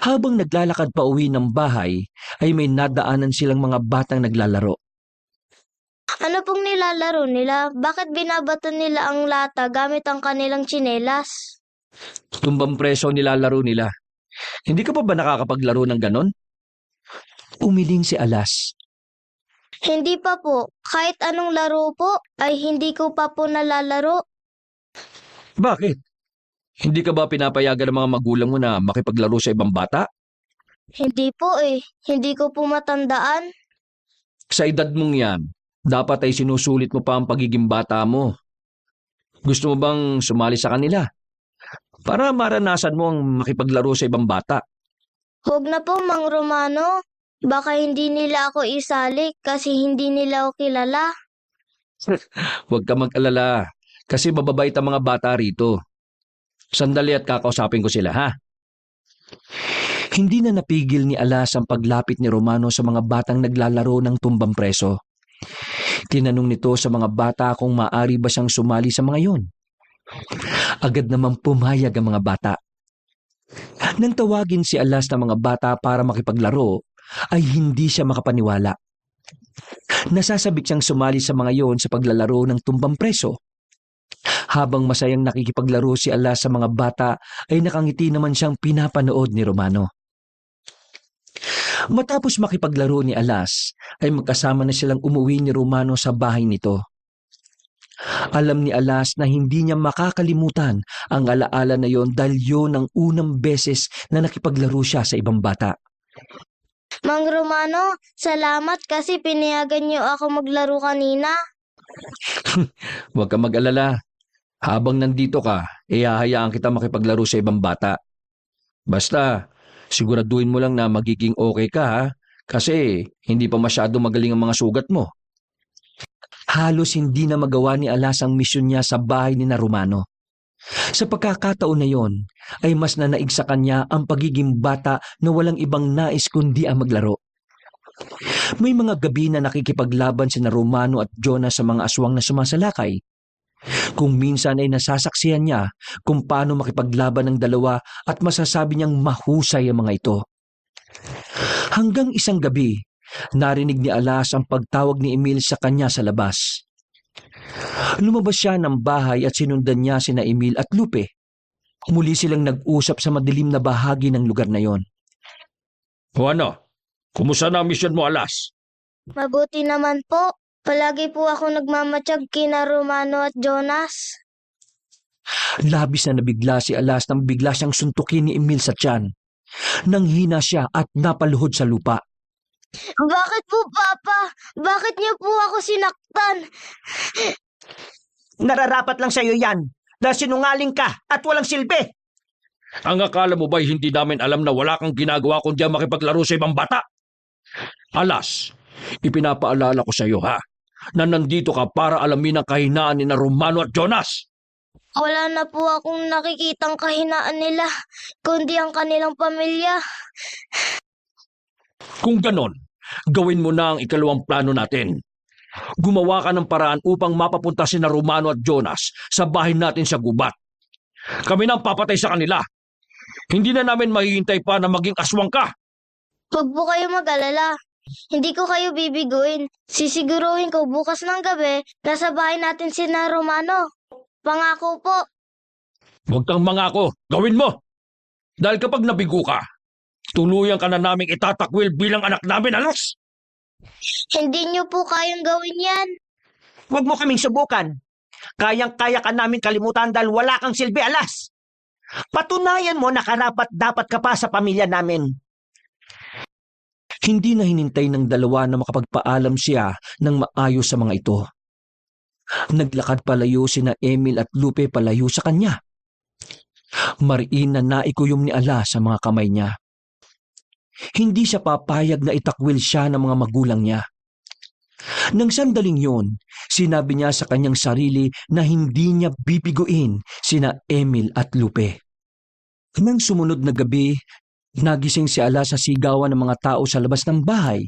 Habang naglalakad pa uwi ng bahay ay may nadaanan silang mga batang naglalaro. Ano pong nilalaro nila? Bakit binabato nila ang lata gamit ang kanilang tsinelas? Tumbang preso nilalaro nila. Hindi ka pa ba nakakapaglaro ng ganon? Umiling si Alas. Hindi pa po. Kahit anong laro po, ay hindi ko pa po nalalaro. Bakit? Hindi ka ba pinapayagan ng mga magulang mo na makipaglaro sa ibang bata? Hindi po eh. Hindi ko po matandaan. Sa edad mong yan, dapat ay sinusulit mo pa ang pagiging bata mo. Gusto mo bang sumali sa kanila? Para maranasan mo ang makipaglaro sa ibang bata. Huwag na po, Mang Romano. Baka hindi nila ako isali kasi hindi nila ako kilala. Huwag ka mag-alala, kasi mababait ang mga bata rito. Sandali at kakausapin ko sila, ha? Hindi na napigil ni Alas ang paglapit ni Romano sa mga batang naglalaro ng tumbang preso. Tinanong nito sa mga bata kung maaari ba siyang sumali sa mga yon. Agad namang pumayag ang mga bata. Nang tawagin si Alas ng mga bata para makipaglaro, ay hindi siya makapaniwala. Nasasabik siyang sumali sa mga yon sa paglalaro ng tumbang preso. Habang masayang nakikipaglaro si Alas sa mga bata, ay nakangiti naman siyang pinapanood ni Romano. Matapos makipaglaro ni Alas, ay magkasama na silang umuwi ni Romano sa bahay nito. Alam ni Alas na hindi niya makakalimutan ang alaala na yon dahil yun ang unang beses na nakipaglaro siya sa ibang bata. Mang Romano, salamat kasi pinayagan niyo ako maglaro kanina. Huwag ka mag-alala. Habang nandito ka, hahayaan kita makipaglaro sa ibang bata. Basta, siguraduhin mo lang na magiging okay ka ha, kasi hindi pa masyado magaling ang mga sugat mo. Halos hindi na magawa ni Alas ang misyon niya sa bahay ni na Romano. Sa pagkakataon na yon, ay mas nanaig sa kanya ang pagiging bata na walang ibang nais kundi ang maglaro. May mga gabi na nakikipaglaban si na Romano at Jonas sa mga aswang na sumasalakay. Kung minsan ay nasasaksihan niya kung paano makipaglaban ng dalawa at masasabi niyang mahusay ang mga ito. Hanggang isang gabi, narinig ni Alas ang pagtawag ni Emil sa kanya sa labas. Lumabas siya ng bahay at sinundan niya sina Emil at Lupe. Muli silang nag-usap sa madilim na bahagi ng lugar na yon. O ano? Kumusta na ang misyon mo, Alas? Mabuti naman po. Palagi po ako nagmamatsyag kina Romano at Jonas. Labis na nabigla si Alas nang bigla siyang suntukin ni Emil sa tiyan. Nanghina siya at napaluhod sa lupa. Bakit po, Papa? Bakit niyo po ako sinaktan? Nararapat lang sa'yo yan dahil sinungaling ka at walang silbi. Ang akala mo ba'y hindi namin alam na wala kang ginagawa kundi ang makipaglaro sa ibang bata? Alas, ipinapaalala ko sa iyo ha, na nandito ka para alamin ang kahinaan ni na Romano at Jonas. Wala na po akong nakikitang kahinaan nila, kundi ang kanilang pamilya. Kung ganon, gawin mo na ang ikalawang plano natin. Gumawa ka ng paraan upang mapapunta si na Romano at Jonas sa bahay natin sa gubat. Kami nang papatay sa kanila. Hindi na namin mahihintay pa na maging aswang ka. Huwag po kayo mag-alala. Hindi ko kayo bibiguin. Sisiguruhin ko bukas ng gabi na sa bahay natin si na Romano. Pangako po. Huwag kang mangako, gawin mo. Dahil kapag nabigo ka, tuluyan ka na naming itatakwil bilang anak namin, Alas. Hindi niyo po kayang gawin yan. Huwag mo kaming subukan. Kayang-kaya ka namin kalimutan dahil wala kang silbi, Alas. Patunayan mo na karapat-dapat ka pa sa pamilya namin. Hindi na hinintay ng dalawa na makapagpaalam siya ng maayos sa mga ito. Naglakad palayo sina Emil at Lupe palayo sa kanya. Mariin na naikuyom ni Alas sa mga kamay niya. Hindi siya papayag na itakwil siya ng mga magulang niya. Nang sandaling yon, sinabi niya sa kanyang sarili na hindi niya bibiguin sina Emil at Lupe. Nang sumunod na gabi, nagising si Alas sa sigawan ng mga tao sa labas ng bahay.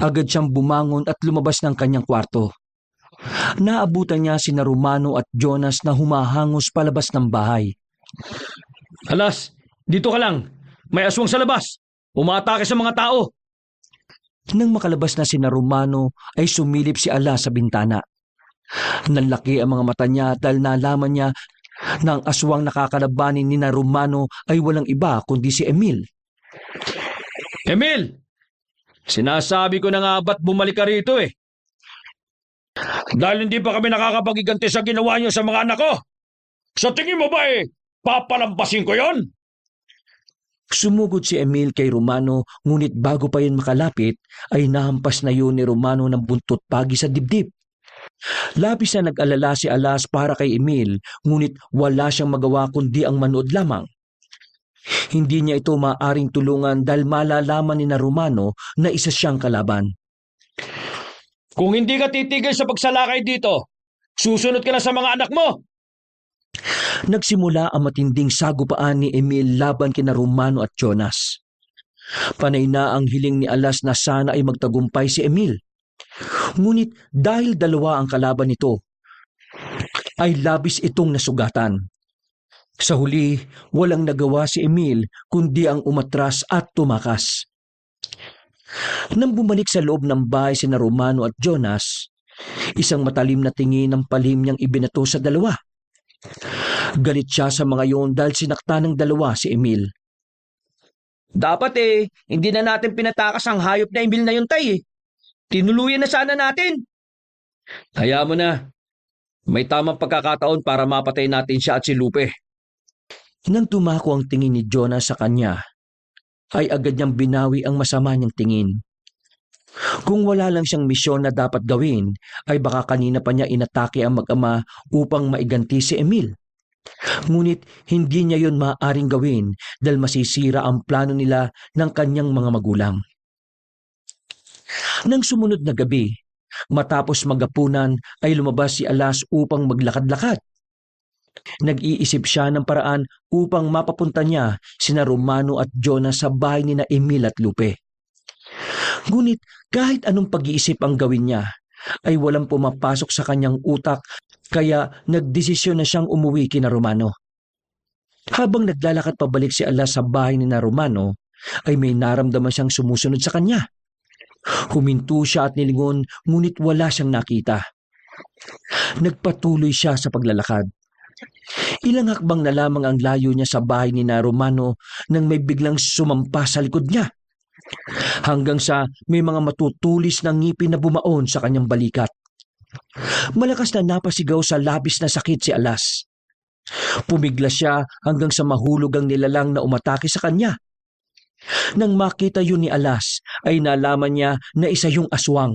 Agad siyang bumangon at lumabas ng kanyang kwarto. Naabutan niya sina Romano at Jonas na humahangos palabas ng bahay. Alas, dito ka lang. May aswang sa labas. Umaatake sa mga tao. Nang makalabas na sina Romano ay sumilip si Alas sa bintana. Nanlaki ang mga mata niya dahil nalaman niya na ang aswang nakakalabanin ni na Romano ay walang iba kundi si Emil. Emil! Sinasabi ko na nga ba't bumalik ka rito eh. Dahil hindi pa kami nakakapagiganti sa ginawa niyo sa mga anak ko. Sa tingin mo ba papalampasin ko yon? Sumugod si Emil kay Romano ngunit bago pa yun makalapit ay nahampas na yun ni Romano ng buntot pagi sa dibdib. Labis na nag-alala si Alas para kay Emil ngunit wala siyang magawa kundi ang manood lamang. Hindi niya ito maaaring tulungan dahil malalaman ni na Romano na isa siyang kalaban. Kung hindi ka titigil sa pagsalakay dito, susunod ka na sa mga anak mo. Nagsimula ang matinding sagupaan ni Emil laban kina Romano at Jonas. Panay na ang hiling ni Alas na sana ay magtagumpay si Emil. Ngunit dahil dalawa ang kalaban nito, ay labis itong nasugatan. Sa huli, walang nagawa si Emil kundi ang umatras at tumakas. Nang bumalik sa loob ng bahay sina Romano at Jonas, isang matalim na tingin ng palihim niyang ibinato sa dalawa. Galit siya sa mga yon dahil sinakta ng dalawa si Emil. Dapat hindi na natin pinatakas ang hayop na Emil na yun, tay. Tinuluyan na sana natin. Hayaan mo na. May tamang pagkakataon para mapatay natin siya at si Lupe. Nang tumako ang tingin ni Jonas sa kanya, ay agad niyang binawi ang masama niyang tingin. Kung wala lang siyang misyon na dapat gawin, ay baka kanina pa niya inatake ang mag-ama upang maiganti si Emil. Ngunit hindi niya yon maaaring gawin dahil masisira ang plano nila ng kanyang mga magulang. Nang sumunod na gabi, matapos magapunan ay lumabas si Alas upang maglakad-lakad. Nag-iisip siya ng paraan upang mapapunta niya sina Romano at Jonas sa bahay ni na Emil at Lupe. Ngunit kahit anong pag-iisip ang gawin niya, ay walang pumapasok sa kanyang utak kaya nagdesisyon na siyang umuwi kina Romano. Habang naglalakad pabalik si Alas sa bahay ni na Romano, ay may naramdaman siyang sumusunod sa kanya. Huminto siya at nilingon ngunit wala siyang nakita. Nagpatuloy siya sa paglalakad. Ilang hakbang na lamang ang layo niya sa bahay ni na Romano nang may biglang sumampa sa likod niya. Hanggang sa may mga matutulis na ngipin na bumaon sa kanyang balikat. Malakas na napasigaw sa labis na sakit si Alas. Pumigla siya hanggang sa mahulog ang nilalang na umatake sa kanya. Nang makita yun ni Alas, ay nalaman niya na isa yung aswang.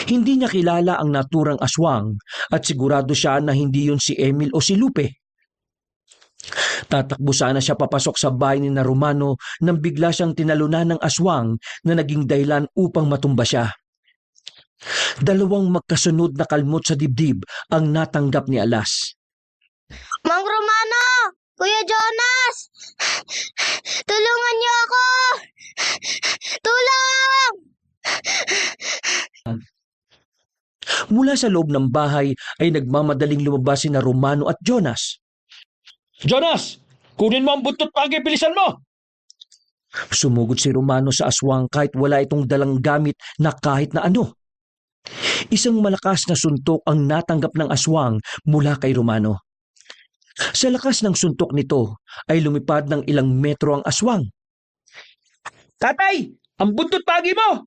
Hindi niya kilala ang naturang aswang at sigurado siya na hindi yun si Emil o si Lupe. Tatakbo sana siya papasok sa bahay ni na Romano nang bigla siyang tinalunan ng aswang na naging dahilan upang matumba siya. Dalawang magkasunod na kalmot sa dibdib ang natanggap ni Alas. Mang Romano! Kuya Jonas! Tulungan niyo ako! Tulong! Mula sa loob ng bahay ay nagmamadaling lumabas sina Romano at Jonas. Jonas! Kunin mo ang buntot pagi, bilisan mo! Sumugod si Romano sa aswang kahit wala itong dalang gamit na kahit na ano. Isang malakas na suntok ang natanggap ng aswang mula kay Romano. Sa lakas ng suntok nito ay lumipad ng ilang metro ang aswang. Tatay! Ang buntot pagi mo!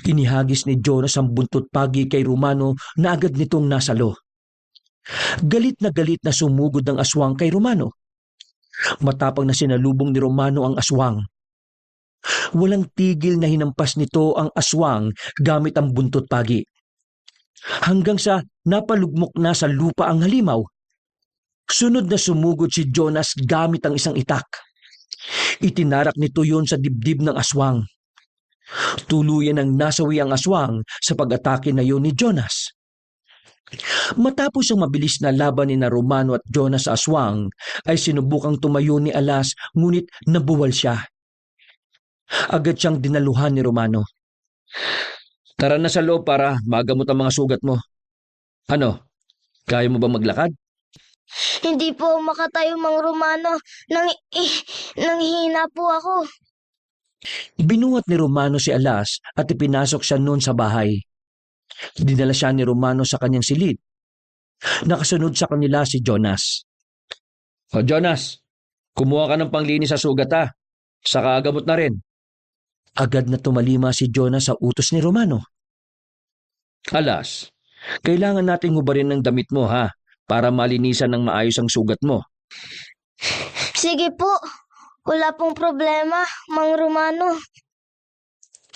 Inihagis ni Jonas ang buntot pagi kay Romano na agad nitong nasalo. Galit na sumugod ang aswang kay Romano. Matapang na sinalubong ni Romano ang aswang. Walang tigil na hinampas nito ang aswang gamit ang buntot pagi. Hanggang sa napalugmok na sa lupa ang halimaw. Sunod na sumugod si Jonas gamit ang isang itak. Itinarak nito yon sa dibdib ng aswang. Tuluyan ang nasawi ang aswang sa pag-atake na yon ni Jonas. Matapos ang mabilis na laban ni na Romano at Jonas sa aswang, ay sinubukang tumayo ni Alas ngunit nabuwal siya. Agad siyang dinaluhan ni Romano. Tara na sa loob para magamot ang mga sugat mo. Ano? Kaya mo ba maglakad? Hindi po makatayo, Mang Romano. Nanghihina po ako. Binuhat ni Romano si Alas at ipinasok siya noon sa bahay. Dinala siya ni Romano sa kanyang silid. Nakasunod sa kanila si Jonas. O Jonas, kumuha ka ng panglinis sa sugat ha. Saka gamot na rin. Agad na tumalima si Jonas sa utos ni Romano. Alas, kailangan nating hubarin ng damit mo ha, para malinisan ng maayos ang sugat mo. Sige po. Wala pong problema, Mang Romano.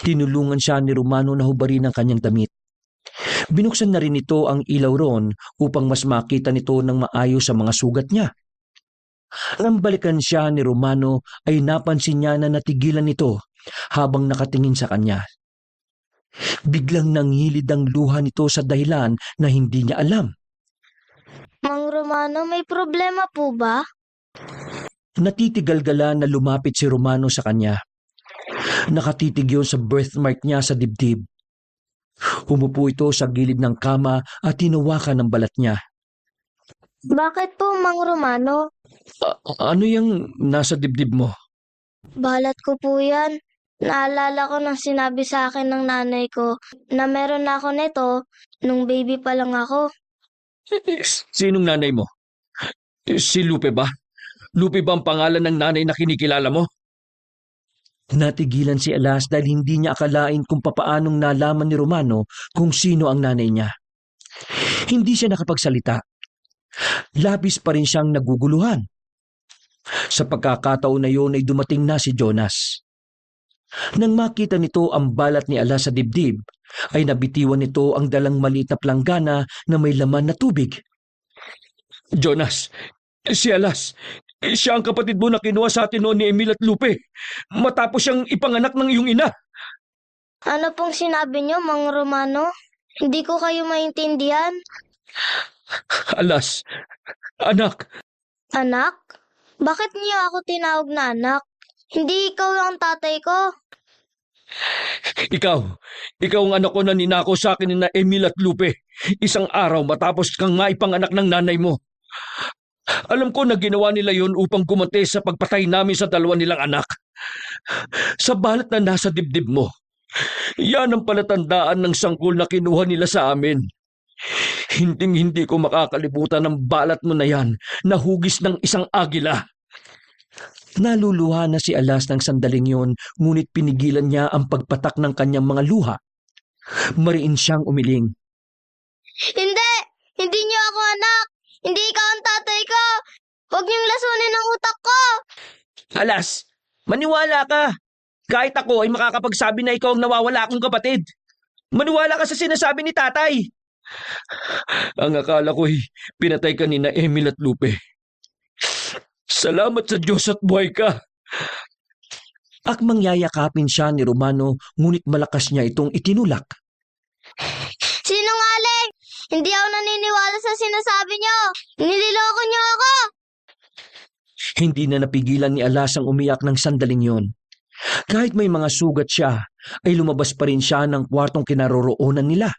Tinulungan siya ni Romano na hubarin ang kanyang damit. Binuksan na rin ito ang ilaw ron upang mas makita nito ng maayos sa mga sugat niya. Nang balikan siya ni Romano ay napansin niya na natigilan nito habang nakatingin sa kanya. Biglang nanghilid ang luha nito sa dahilan na hindi niya alam. Mang Romano, may problema po ba? Natitigal-gala na lumapit si Romano sa kanya. Nakatitig yun sa birthmark niya sa dibdib. Umupo ito sa gilid ng kama at tinawakan ng balat niya. Bakit po, Mang Romano? Ano yung nasa dibdib mo? Balat ko po yan. Naalala ko nang sinabi sa akin ng nanay ko na meron na ako nito nung baby pa lang ako. Sinong nanay mo? Si Lupe ba? Lupe ba ang pangalan ng nanay na kinikilala mo? Natigilan si Alas dahil hindi niya akalain kung papaanong nalaman ni Romano kung sino ang nanay niya. Hindi siya nakapagsalita. Labis pa rin siyang naguguluhan. Sa pagkakataon na yun ay dumating na si Jonas. Nang makita nito ang balat ni Alas sa dibdib, ay nabitiwan nito ang dalang maliit na planggana na may laman na tubig. Jonas, si Alas, siya ang kapatid mo na kinuha sa atin noon ni Emil at Lupe. Matapos siyang ipanganak ng iyong ina. Ano pong sinabi niyo, Mang Romano? Hindi ko kayo maintindihan. Alas, anak, Anak? Bakit niyo ako tinawag na anak? Hindi ikaw ang tatay ko. ikaw ang anak ko na ninakaw sa akin ni na Emil at Lupe. Isang araw matapos kang maipanganak ng nanay mo. Alam ko na ginawa nila yon upang gumanti sa pagpatay namin sa dalawa nilang anak. Sa balat na nasa dibdib mo, yan ang palatandaan ng sangkol na kinuha nila sa amin. Hindi ko makakalimutan ang balat mo na yan na hugis ng isang agila. Naluluha na si Alas ng sandaling yun, ngunit pinigilan niya ang pagpatak ng kanyang mga luha. Mariin siyang umiling. Hindi! Hindi niyo ako anak! Hindi ikaw ang tatay ko! Huwag niyong lasunin ang utak ko! Alas, maniwala ka. Kahit ako ay makakapagsabi na ikaw ang nawawala akong kapatid. Maniwala ka sa sinasabi ni tatay. Ang akala ko'y pinatay ka ni na Emil at Lupe. Salamat sa Diyos at buhay ka. Akmang yayakapin siya ni Romano, ngunit malakas niya itong itinulak. Sinungaling! Hindi ako naniniwala sa sinasabi niyo! Nililoko niyo ako! Hindi na napigilan ni Alas ang umiyak ng sandaling yon. Kahit may mga sugat siya, ay lumabas pa rin siya ng kwartong kinaroroonan nila.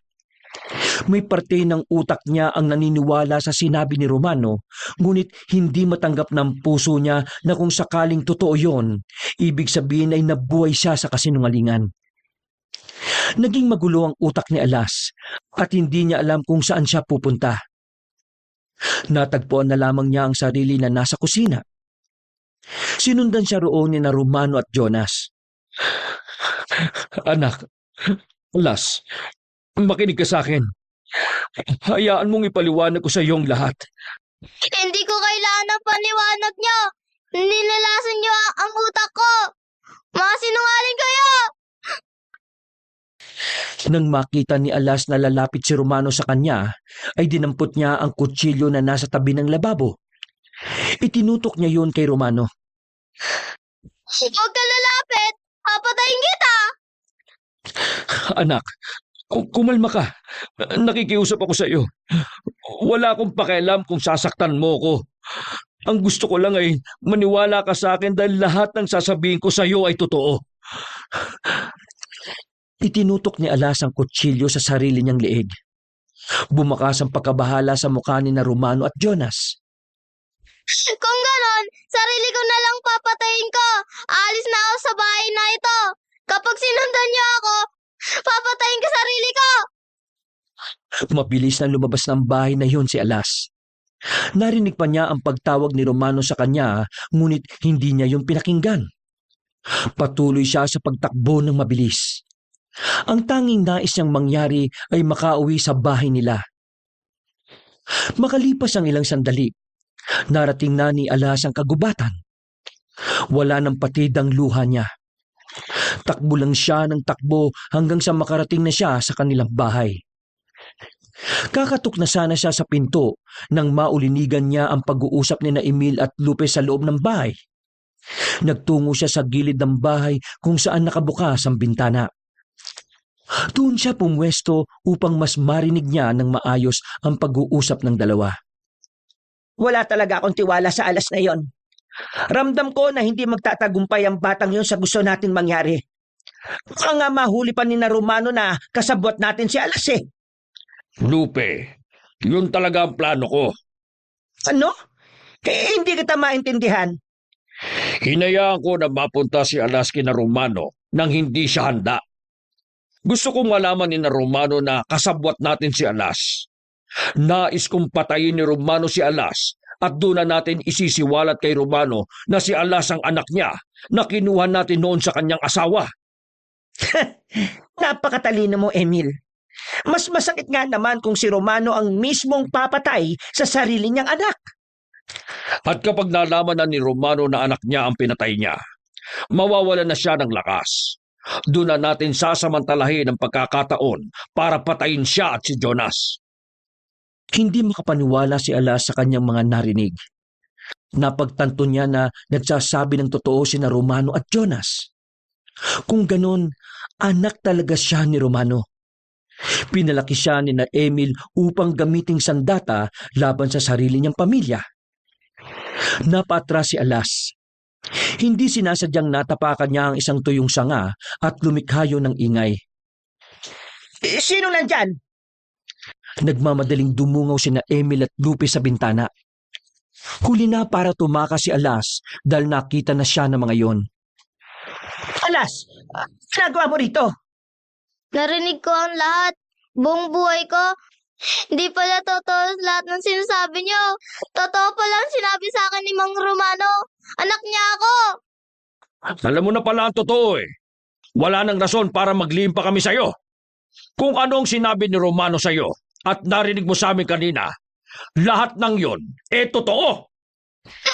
May parte ng utak niya ang naniniwala sa sinabi ni Romano, ngunit hindi matanggap ng puso niya na kung sakaling totoo yon, ibig sabihin ay nabuhay siya sa kasinungalingan. Naging magulo ang utak ni Alas at hindi niya alam kung saan siya pupunta. Natagpuan na lamang niya ang sarili na nasa kusina. Sinundan siya roon ni na Romano at Jonas. Anak, Alas, makinig ka sa akin. Hayaan mong ipaliwanag ko sa iyong lahat. Hindi ko kailangan ng paniwanag niyo! Nilalasan niyo ang utak ko! Mga sinungaling kayo! Nang makita ni Alas na lalapit si Romano sa kanya, ay dinampot niya ang kutsilyo na nasa tabi ng lababo. Itinutok niya yun kay Romano. Huwag ka lalapit! Papatayin kita! Anak, kumalma ka. Nakikiusap ako sa iyo. Wala akong pakialam kung sasaktan mo ko. Ang gusto ko lang ay maniwala ka sa akin dahil lahat ng sasabihin ko sa iyo ay totoo. Itinutok ni Alas ang kutsilyo sa sarili niyang liig. Bumakas ang pagkabahala sa mukha ni na Romano at Jonas. Kung ganon, sarili ko na lang papatayin ko! Alis na ako sa bahay na ito! Kapag sinundan niyo ako, papatayin ko sarili ko! Mabilis na lumabas ng bahay na yun si Alas. Narinig pa niya ang pagtawag ni Romano sa kanya, ngunit hindi niya yung pinakinggan. Patuloy siya sa pagtakbo ng mabilis. Ang tanging nais niyang mangyari ay makauwi sa bahay nila. Makalipas ang ilang sandali, narating na ni Alas ang kagubatan. Wala nang patid ang luha niya. Takbo lang siya ng takbo hanggang sa makarating na siya sa kanilang bahay. Kakatok na sana siya sa pinto nang maulinigan niya ang pag-uusap ni na Emil at Lupe sa loob ng bahay. Nagtungo siya sa gilid ng bahay kung saan nakabukas ang bintana. Doon siya pumwesto upang mas marinig niya ng maayos ang pag-uusap ng dalawa. Wala talaga akong tiwala sa Alas na yon. Ramdam ko na hindi magtatagumpay ang batang yon sa gusto nating mangyari. Baka nga mahuli pa ni na Romano na kasabwat natin si Alas eh. Lupe, yun talaga ang plano ko. Ano? Hindi kita maintindihan. Hinayaan ko na mapunta si Alas kina Romano nang hindi siya handa. Gusto kong malaman ni na Romano na kasabwat natin si Alas. Nais kong patayin ni Romano si Alas at doon na natin isisiwalat kay Romano na si Alas ang anak niya na kinuha natin noon sa kanyang asawa. Napakatalino mo, Emil. Mas masakit nga naman kung si Romano ang mismong papatay sa sarili niyang anak. At kapag nalaman na ni Romano na anak niya ang pinatay niya, mawawala na siya ng lakas. Doon na natin sasamantalahin ang pagkakataon para patayin siya at si Jonas. Hindi makapaniwala si Alas sa kanyang mga narinig. Napagtanto niya na nagsasabi ng totoo sina Romano at Jonas. Kung ganun, anak talaga siya ni Romano. Pinalaki siya ni na Emil upang gamiting sandata laban sa sarili niyang pamilya. Napatras si Alas. Hindi sinasadyang natapakan niya ang isang tuyong sanga at lumikhayo ng ingay. Sino nandyan? Nagmamadaling dumungaw sina Emil at Lupe sa bintana. Huli na para tumakas si Alas dahil nakita na siya ng mga yon. Alas, ginagawa mo rito? Narinig ko ang lahat. Buong buhay ko. Hindi pala totoo lahat ng sinasabi niyo. Totoo pala ang sinabi sa akin ni Mang Romano. Anak niya ako. Alam mo na pala ang totoo eh. Wala nang rason para maglihim pa kami sa'yo. Kung anong sinabi ni Romano sa'yo at narinig mo sa amin kanina, lahat ng yon, totoo.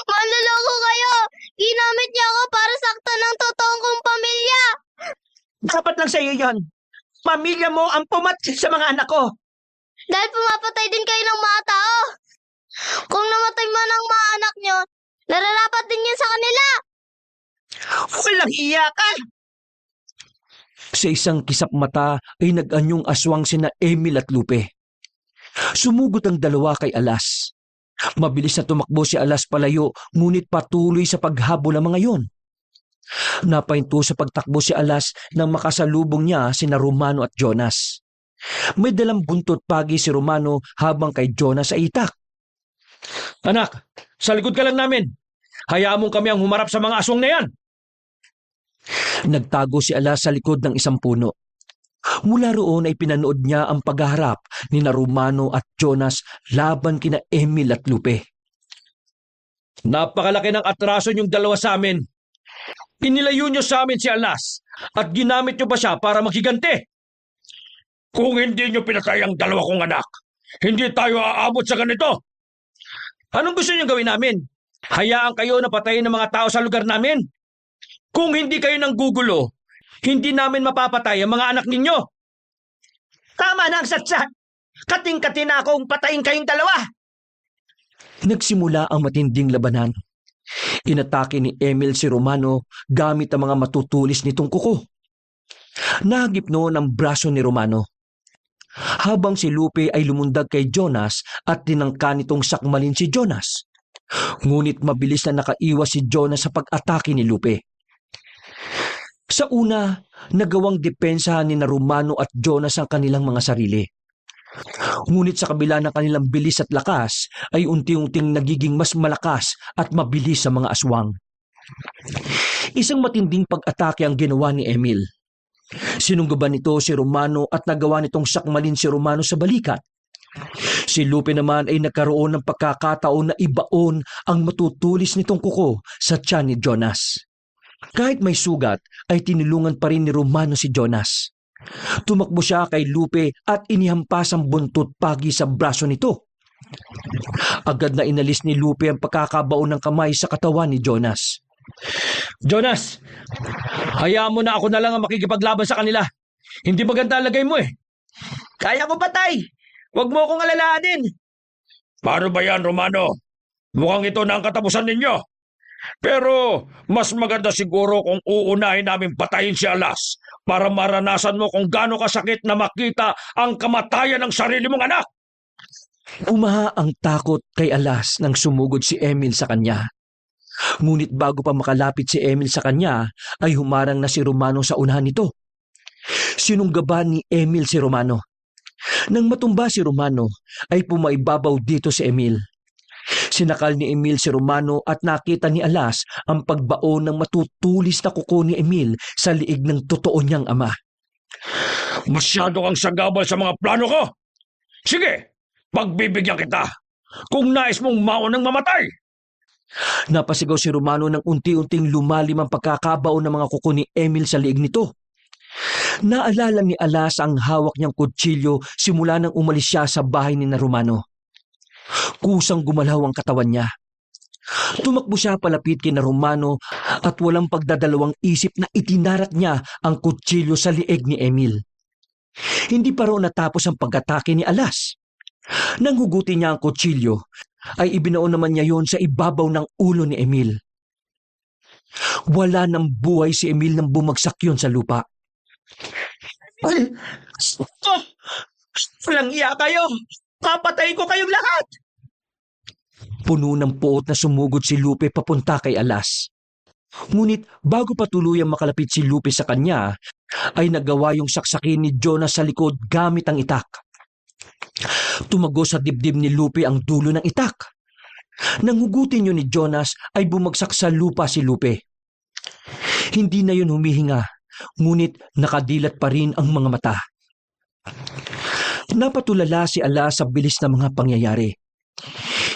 Manloloko kayo. Ginamit niya ako para saktan ng totoong kong pamilya. Dapat lang sa iyo yon. Pamilya mo ang pumatay sa mga anak ko. Dahil pumapatay din kayo ng mga tao. Kung namatay man ang mga anak niyo, nararapat din yan sa kanila. Walang iya ka. Sa isang kisap mata ay nag-anyong aswang sina Emil at Lupe. Sumugod ang dalawa kay Alas. Mabilis na tumakbo si Alas palayo, ngunit patuloy sa paghabol ng mga yon. Napahinto sa pagtakbo si Alas nang makasalubong niya sina Romano at Jonas. May dalang buntot pagi si Romano habang kay Jonas ay itak. Anak, sa likod ka lang namin. Hayaan mong kami ang humarap sa mga aswang na yan. Nagtago si Alas sa likod ng isang puno. Mula roon ay pinanood niya ang paghaharap ni na Romano at Jonas laban kina Emil at Lupe. Napakalaki ng atraso niyong dalawa sa amin. Inilayo niyo sa amin si Alas at ginamit niyo pa siya para maghiganti. Kung hindi niyo pinatay ang dalawa kong anak, hindi tayo aabot sa ganito. Anong gusto niyo gawin namin? Hayaan kayo na patayin ng mga tao sa lugar namin? Kung hindi kayo nang gugulo, hindi namin mapapatay ang mga anak ninyo. Tama na ang satsat. Kating-kati na akong patayin kayong dalawa. Nagsimula ang matinding labanan. Inatake ni Emil si Romano gamit ang mga matutulis nitong kuko. Nahagip noon ang braso ni Romano. Habang si Lupe ay lumundag kay Jonas at tinangka nitong sakmalin si Jonas. Ngunit mabilis na nakaiwas si Jonas sa pag-atake ni Lupe. Sa una, nagawang depensahan ni na Romano at Jonas ang kanilang mga sarili. Ngunit sa kabila ng kanilang bilis at lakas, ay unti-unting nagiging mas malakas at mabilis sa mga aswang. Isang matinding pag-atake ang ginawa ni Emil. Sinunggaban nito si Romano at nagawa nitong sakmalin si Romano sa balikat. Si Lupe naman ay nagkaroon ng pagkakataon na ibaon ang matutulis nitong kuko sa tiyan ni Jonas. Kahit may sugat, ay tinulungan pa rin ni Romano si Jonas. Tumakbo siya kay Lupe at inihampas ang buntot pagi sa braso nito. Agad na inalis ni Lupe ang pagkakabaon ng kamay sa katawan ni Jonas. Jonas, hayaan mo na ako na lang ang makikipaglaban sa kanila. Hindi maganda lagay mo eh. Kaya ko patay. Huwag mo akong alalahanin. Paano ba yan, Romano? Mukhang ito na ang katapusan ninyo. Pero mas maganda siguro kung uunahin namin patayin si Alas para maranasan mo kung gaano kasakit na makita ang kamatayan ng sarili mong anak. Umaha ang takot kay Alas nang sumugod si Emil sa kanya. Ngunit bago pa makalapit si Emil sa kanya, ay humarang na si Romano sa unahan nito. Sinunggaban ni Emil si Romano. Nang matumba si Romano, ay pumaibabaw dito si Emil. Sinakal ni Emil si Romano at nakita ni Alas ang pagbaon ng matutulis na kuko ni Emil sa liig ng totoo niyang ama. Masyado kang sagabal sa mga plano ko. Sige, pagbibigyan kita kung nais mong maunang mamatay. Napasigaw si Romano nang unti-unting lumalim ang pagkakabaon ng mga kuko ni Emil sa liig nito. Naalala ni Alas ang hawak niyang kutsilyo simula nang umalis siya sa bahay ni na Romano. Kusang gumalaw ang katawan niya. Tumakbo siya palapit kina Romano at walang pagdadalawang isip na itinarak niya ang kutsilyo sa lieg ni Emil. Hindi pa raw natapos ang pag-atake ni Alas. Nang hugutin niya ang kutsilyo, ay ibinaon naman niya yon sa ibabaw ng ulo ni Emil. Wala ng buhay si Emil nang bumagsak yon sa lupa. Oh, walang iya kayo! Papatayin ko kayong lahat! Puno ng puot na sumugod si Lupe papunta kay Alas. Ngunit bago pa tuluyang makalapit si Lupe sa kanya, ay nagawa yung saksakin ni Jonas sa likod gamit ang itak. Tumago sa dibdib ni Lupe ang dulo ng itak. Nang hugutin yun ni Jonas ay bumagsak sa lupa si Lupe. Hindi na yun humihinga, ngunit nakadilat pa rin ang mga mata. Napatulala si Alas sa bilis ng mga pangyayari.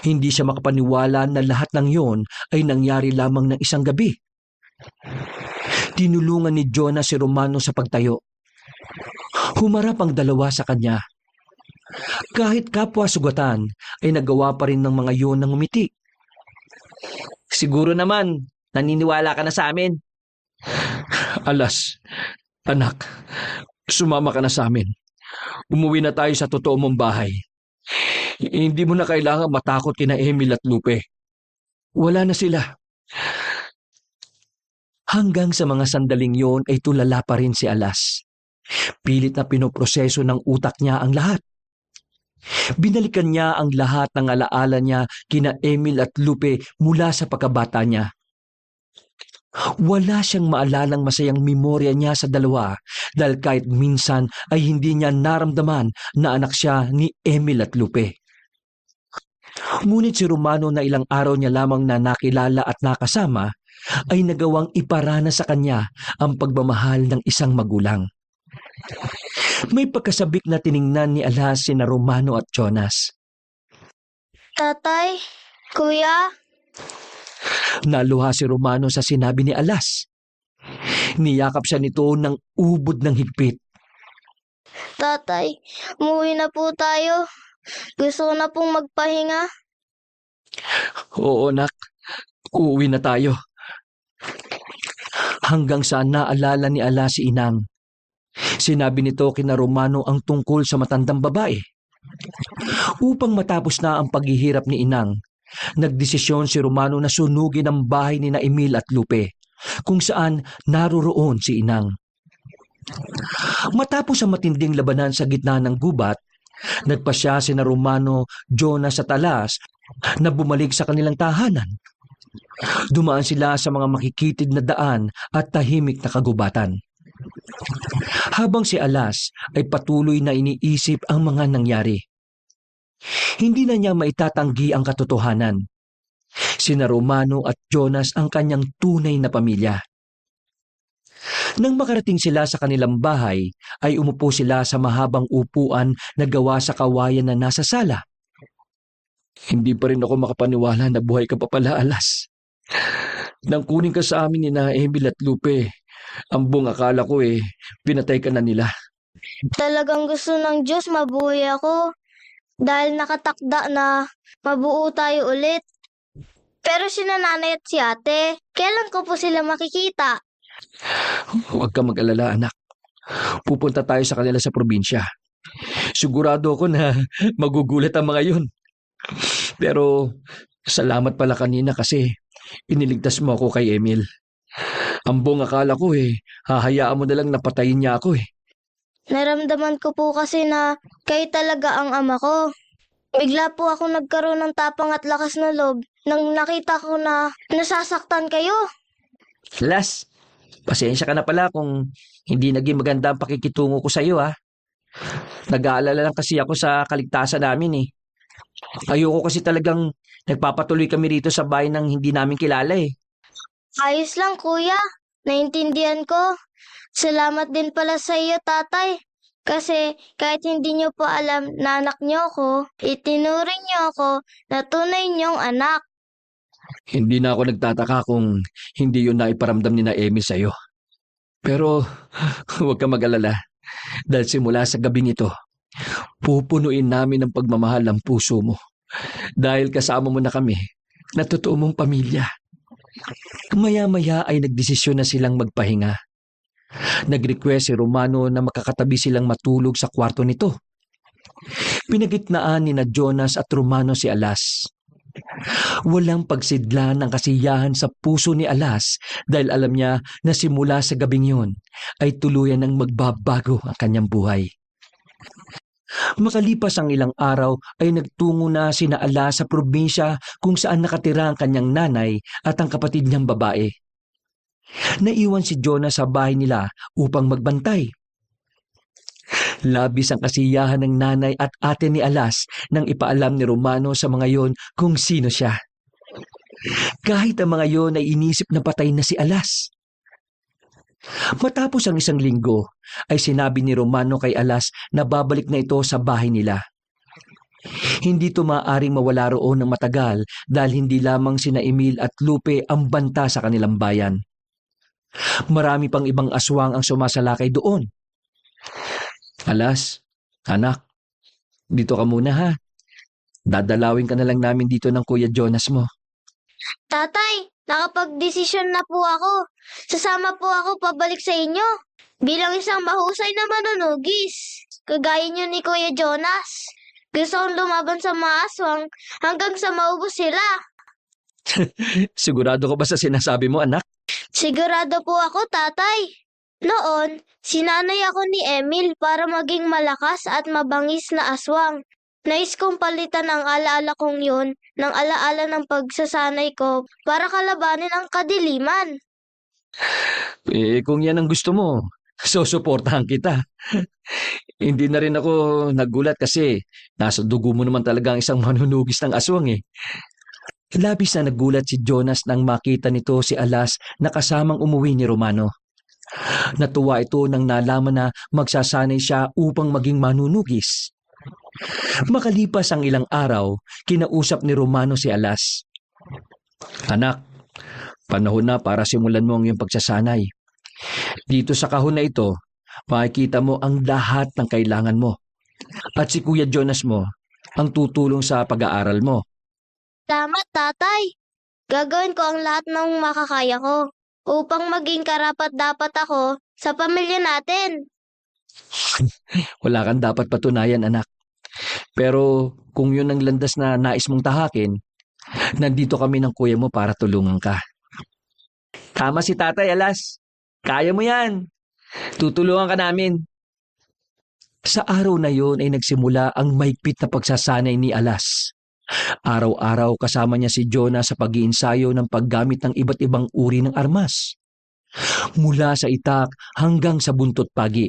Hindi siya makapaniwala na lahat ng yon ay nangyari lamang ng isang gabi. Tinulungan ni Jonas si Romano sa pagtayo. Humarap ang dalawa sa kanya. Kahit kapwa sugatan, ay nagawa pa rin ng mga yon ng umiti. Siguro naman, naniniwala ka na sa amin. Alas, anak, sumama ka na sa amin. Umuwi na tayo sa totoo mong bahay. Hindi mo na kailangan matakot kina Emil at Lupe. Wala na sila. Hanggang sa mga sandaling yon ay tulala pa rin si Alas. Pilit na pinoproseso ng utak niya ang lahat. Binalikan niya ang lahat ng alaala niya kina Emil at Lupe mula sa pagkabata niya. Wala siyang maalalang masayang memorya niya sa dalawa dahil kahit minsan ay hindi niya naramdaman na anak siya ni Emil at Lupe. Ngunit si Romano na ilang araw niya lamang na nakilala at nakasama ay nagawang iparana sa kanya ang pagmamahal ng isang magulang. May pagkasabik na tiningnan ni Alas sina Romano at Jonas. Tatay, kuya, Naluha si Romano sa sinabi ni Alas. Niyakap siya nito ng ubod ng higpit. tatay, umuwi na po tayo. Gusto ko na pong magpahinga. Oo, anak. Uuwi na tayo. Hanggang sa naalala ni Alas si Inang. Sinabi nito kina Romano ang tungkol sa matandang babae. Upang matapos na ang paghihirap ni Inang, nagdesisyon si Romano na sunugin ang bahay ni na Emil at Lupe, kung saan naroroon si Inang. Matapos ang matinding labanan sa gitna ng gubat, nagpasya sina Romano, Jonas at Alas na bumalik sa kanilang tahanan. Dumaan sila sa mga makikitid na daan at tahimik na kagubatan. Habang si Alas ay patuloy na iniisip ang mga nangyari. Hindi na niya maitatanggi ang katotohanan. Sina Romano at Jonas ang kanyang tunay na pamilya. Nang makarating sila sa kanilang bahay, ay umupo sila sa mahabang upuan na gawa sa kawayan na nasa sala. Hindi pa rin ako makapaniwala na buhay ka pa pala, Alas. Nang kunin ka sa amin ni na Emil at Lupe, ang buong akala ko pinatay ka na nila. Talagang gusto ng Diyos mabuhay ako dahil nakatakda na mabuo tayo ulit. Pero si nanay at si ate, kailan ko po sila makikita? Huwag ka mag-alala, anak. Pupunta tayo sa kanila sa probinsya. Sigurado ako na magugulat ang mga yun. Pero salamat pala kanina kasi iniligtas mo ako kay Emil. Ang buong akala ko hahayaan mo na lang napatayin niya ako Naramdaman ko po kasi na kayo talaga ang ama ko. Bigla po ako nagkaroon ng tapang at lakas na loob nang nakita ko na nasasaktan kayo. Las, pasensya ka na pala kung hindi naging maganda ang pakikitungo ko sa iyo, ha. Nag-aalala lang kasi ako sa kaligtasan namin. Ayoko kasi talagang nagpapatuloy kami rito sa bahay ng hindi namin kilala. Ayos lang kuya, naintindihan ko. Salamat din pala sa iyo tatay. Kasi kahit hindi niyo po alam na anak niyo ako, itinuring niyo ako na tunay niyong anak. Hindi na ako nagtataka kung hindi yun naiparamdam ni na Emil sa'yo. Pero huwag ka mag-alala dahil simula sa gabing ito, pupunuin namin ng pagmamahal ang puso mo dahil kasama mo na kami na totoo mong pamilya. Maya-maya ay nagdesisyon na silang magpahinga. Nag-request si Romano na makakatabi silang matulog sa kwarto nito. Pinagitnaan ni na Jonas at Romano si Alas. Walang pagsidla ng kasiyahan sa puso ni Alas dahil alam niya na simula sa gabing yun ay tuluyan ng magbabago ang kanyang buhay. Makalipas ang ilang araw ay nagtungo na sina Alas sa probinsya kung saan nakatira ang kanyang nanay at ang kapatid niyang babae. Naiwan si Jonas sa bahay nila upang magbantay. Labis ang kasiyahan ng nanay at ate ni Alas nang ipaalam ni Romano sa mga yon kung sino siya. Kahit ang mga yon ay inisip na patay na si Alas. Matapos ang isang linggo, ay sinabi ni Romano kay Alas na babalik na ito sa bahay nila. Hindi ito maaaring mawala roon ng matagal dahil hindi lamang sina Emil at Lupe ang banta sa kanilang bayan. Marami pang ibang aswang ang sumasalakay doon. Alas, anak, dito ka muna ha. Dadalawin ka na lang namin dito ng Kuya Jonas mo. Tatay, nakapag-desisyon na po ako. Sasama po ako pabalik sa inyo. Bilang isang mahusay na manunugis. Kagaya niyo ni Kuya Jonas. Gusto kong lumaban sa mga aswang hanggang sa maubos sila. Sigurado ka ba sa sinasabi mo, anak? Sigurado po ako, tatay. Noon, sinanay ako ni Emil para maging malakas at mabangis na aswang. Nais kong palitan ang alaala kong yun ng alaala ng pagsasanay ko para kalabanin ang kadiliman. Kung yan ang gusto mo, susuportahan kita. Hindi na rin ako nagulat kasi nasa dugo mo naman talaga ang isang manunugis ng aswang eh. Labis na nagulat si Jonas nang makita nito si Alas na kasamang umuwi ni Romano. Natuwa ito nang nalaman na magsasanay siya upang maging manunugis. Makalipas ang ilang araw, kinausap ni Romano si Alas. Anak, panahon na para simulan mo ang iyong pagsasanay. Dito sa kahon na ito, makikita mo ang lahat ng kailangan mo. At si Kuya Jonas mo ang tutulong sa pag-aaral mo. Salamat, tatay. Gagawin ko ang lahat ng makakaya ko upang maging karapat-dapat ako sa pamilya natin. Wala kang dapat patunayan, anak. Pero kung yun ang landas na nais mong tahakin, nandito kami ng kuya mo para tulungan ka. Tama si Tatay Alas. Kaya mo yan. Tutulungan ka namin. Sa araw na yon ay nagsimula ang mahigpit na pagsasanay ni Alas. Araw-araw kasama niya si Jonah sa pag-iinsayo ng paggamit ng iba't ibang uri ng armas. Mula sa itak hanggang sa buntot pagi.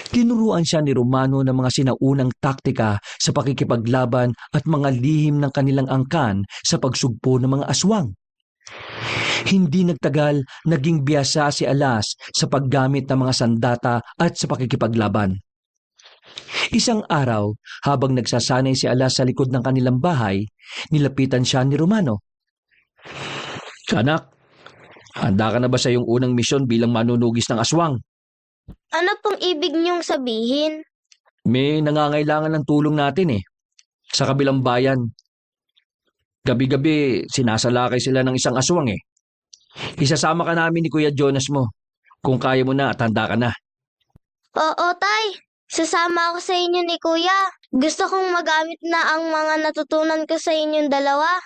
Tinuruan siya ni Romano ng mga sinaunang taktika sa pakikipaglaban at mga lihim ng kanilang angkan sa pagsugpo ng mga aswang. Hindi nagtagal, naging biyasa si Alas sa paggamit ng mga sandata at sa pakikipaglaban. Isang araw, habang nagsasanay si Alas sa likod ng kanilang bahay, nilapitan siya ni Romano. Anak, handa ka na ba sa iyong unang misyon bilang manunugis ng aswang? Ano pong ibig niyong sabihin? May nangangailangan ng tulong natin eh. Sa kabilang bayan. Gabi-gabi, sinasalakay sila ng isang aswang eh. Isasama ka namin ni Kuya Jonas mo. Kung kaya mo na at handa ka na. Oo, tay. Sasama ako sa inyo ni Kuya. Gusto kong magamit na ang mga natutunan ko sa inyong dalawa.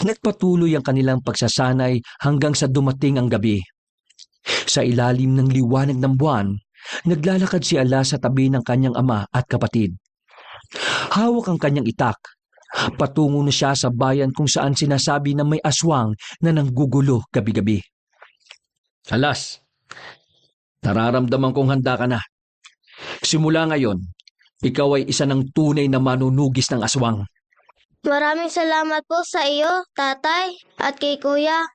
Nagpatuloy ang kanilang pagsasanay hanggang sa dumating ang gabi. Sa ilalim ng liwanag ng buwan, naglalakad si Alas sa tabi ng kanyang ama at kapatid. Hawak ang kanyang itak. Patungo na siya sa bayan kung saan sinasabi na may aswang na nanggugulo gabi-gabi. Alas, nararamdaman kong handa ka na. Simula ngayon, ikaw ay isa ng tunay na manunugis ng aswang. Maraming salamat po sa iyo, tatay, at kay Kuya.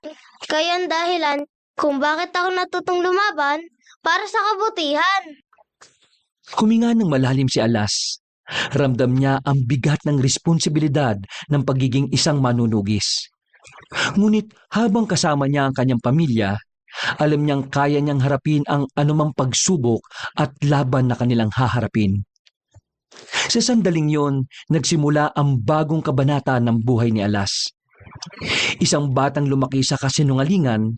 Kayo ang dahilan kung bakit ako natutong lumaban para sa kabutihan. Huminga ng malalim si Alas. Ramdam niya ang bigat ng responsibilidad ng pagiging isang manunugis. Ngunit habang kasama niya ang kanyang pamilya, Alam niyang kaya niyang harapin ang anumang pagsubok at laban na kanilang haharapin. Sa sandaling yon, nagsimula ang bagong kabanata ng buhay ni Alas. Isang batang lumaki sa kasinungalingan,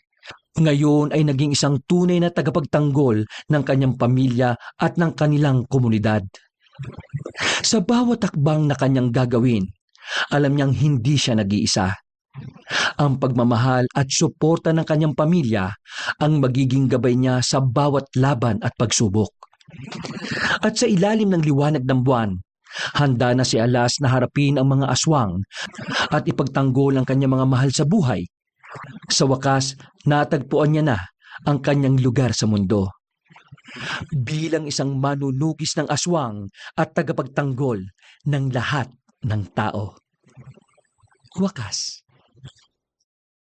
ngayon ay naging isang tunay na tagapagtanggol ng kanyang pamilya at ng kanilang komunidad. Sa bawat takbang na kanyang gagawin, alam niyang hindi siya nag-iisa. Ang pagmamahal at suporta ng kanyang pamilya ang magiging gabay niya sa bawat laban at pagsubok. At sa ilalim ng liwanag ng buwan, handa na si Alas na harapin ang mga aswang at ipagtanggol ang kanyang mga mahal sa buhay. Sa wakas, natagpuan niya na ang kanyang lugar sa mundo. Bilang isang manunugis ng aswang at tagapagtanggol ng lahat ng tao. Wakas.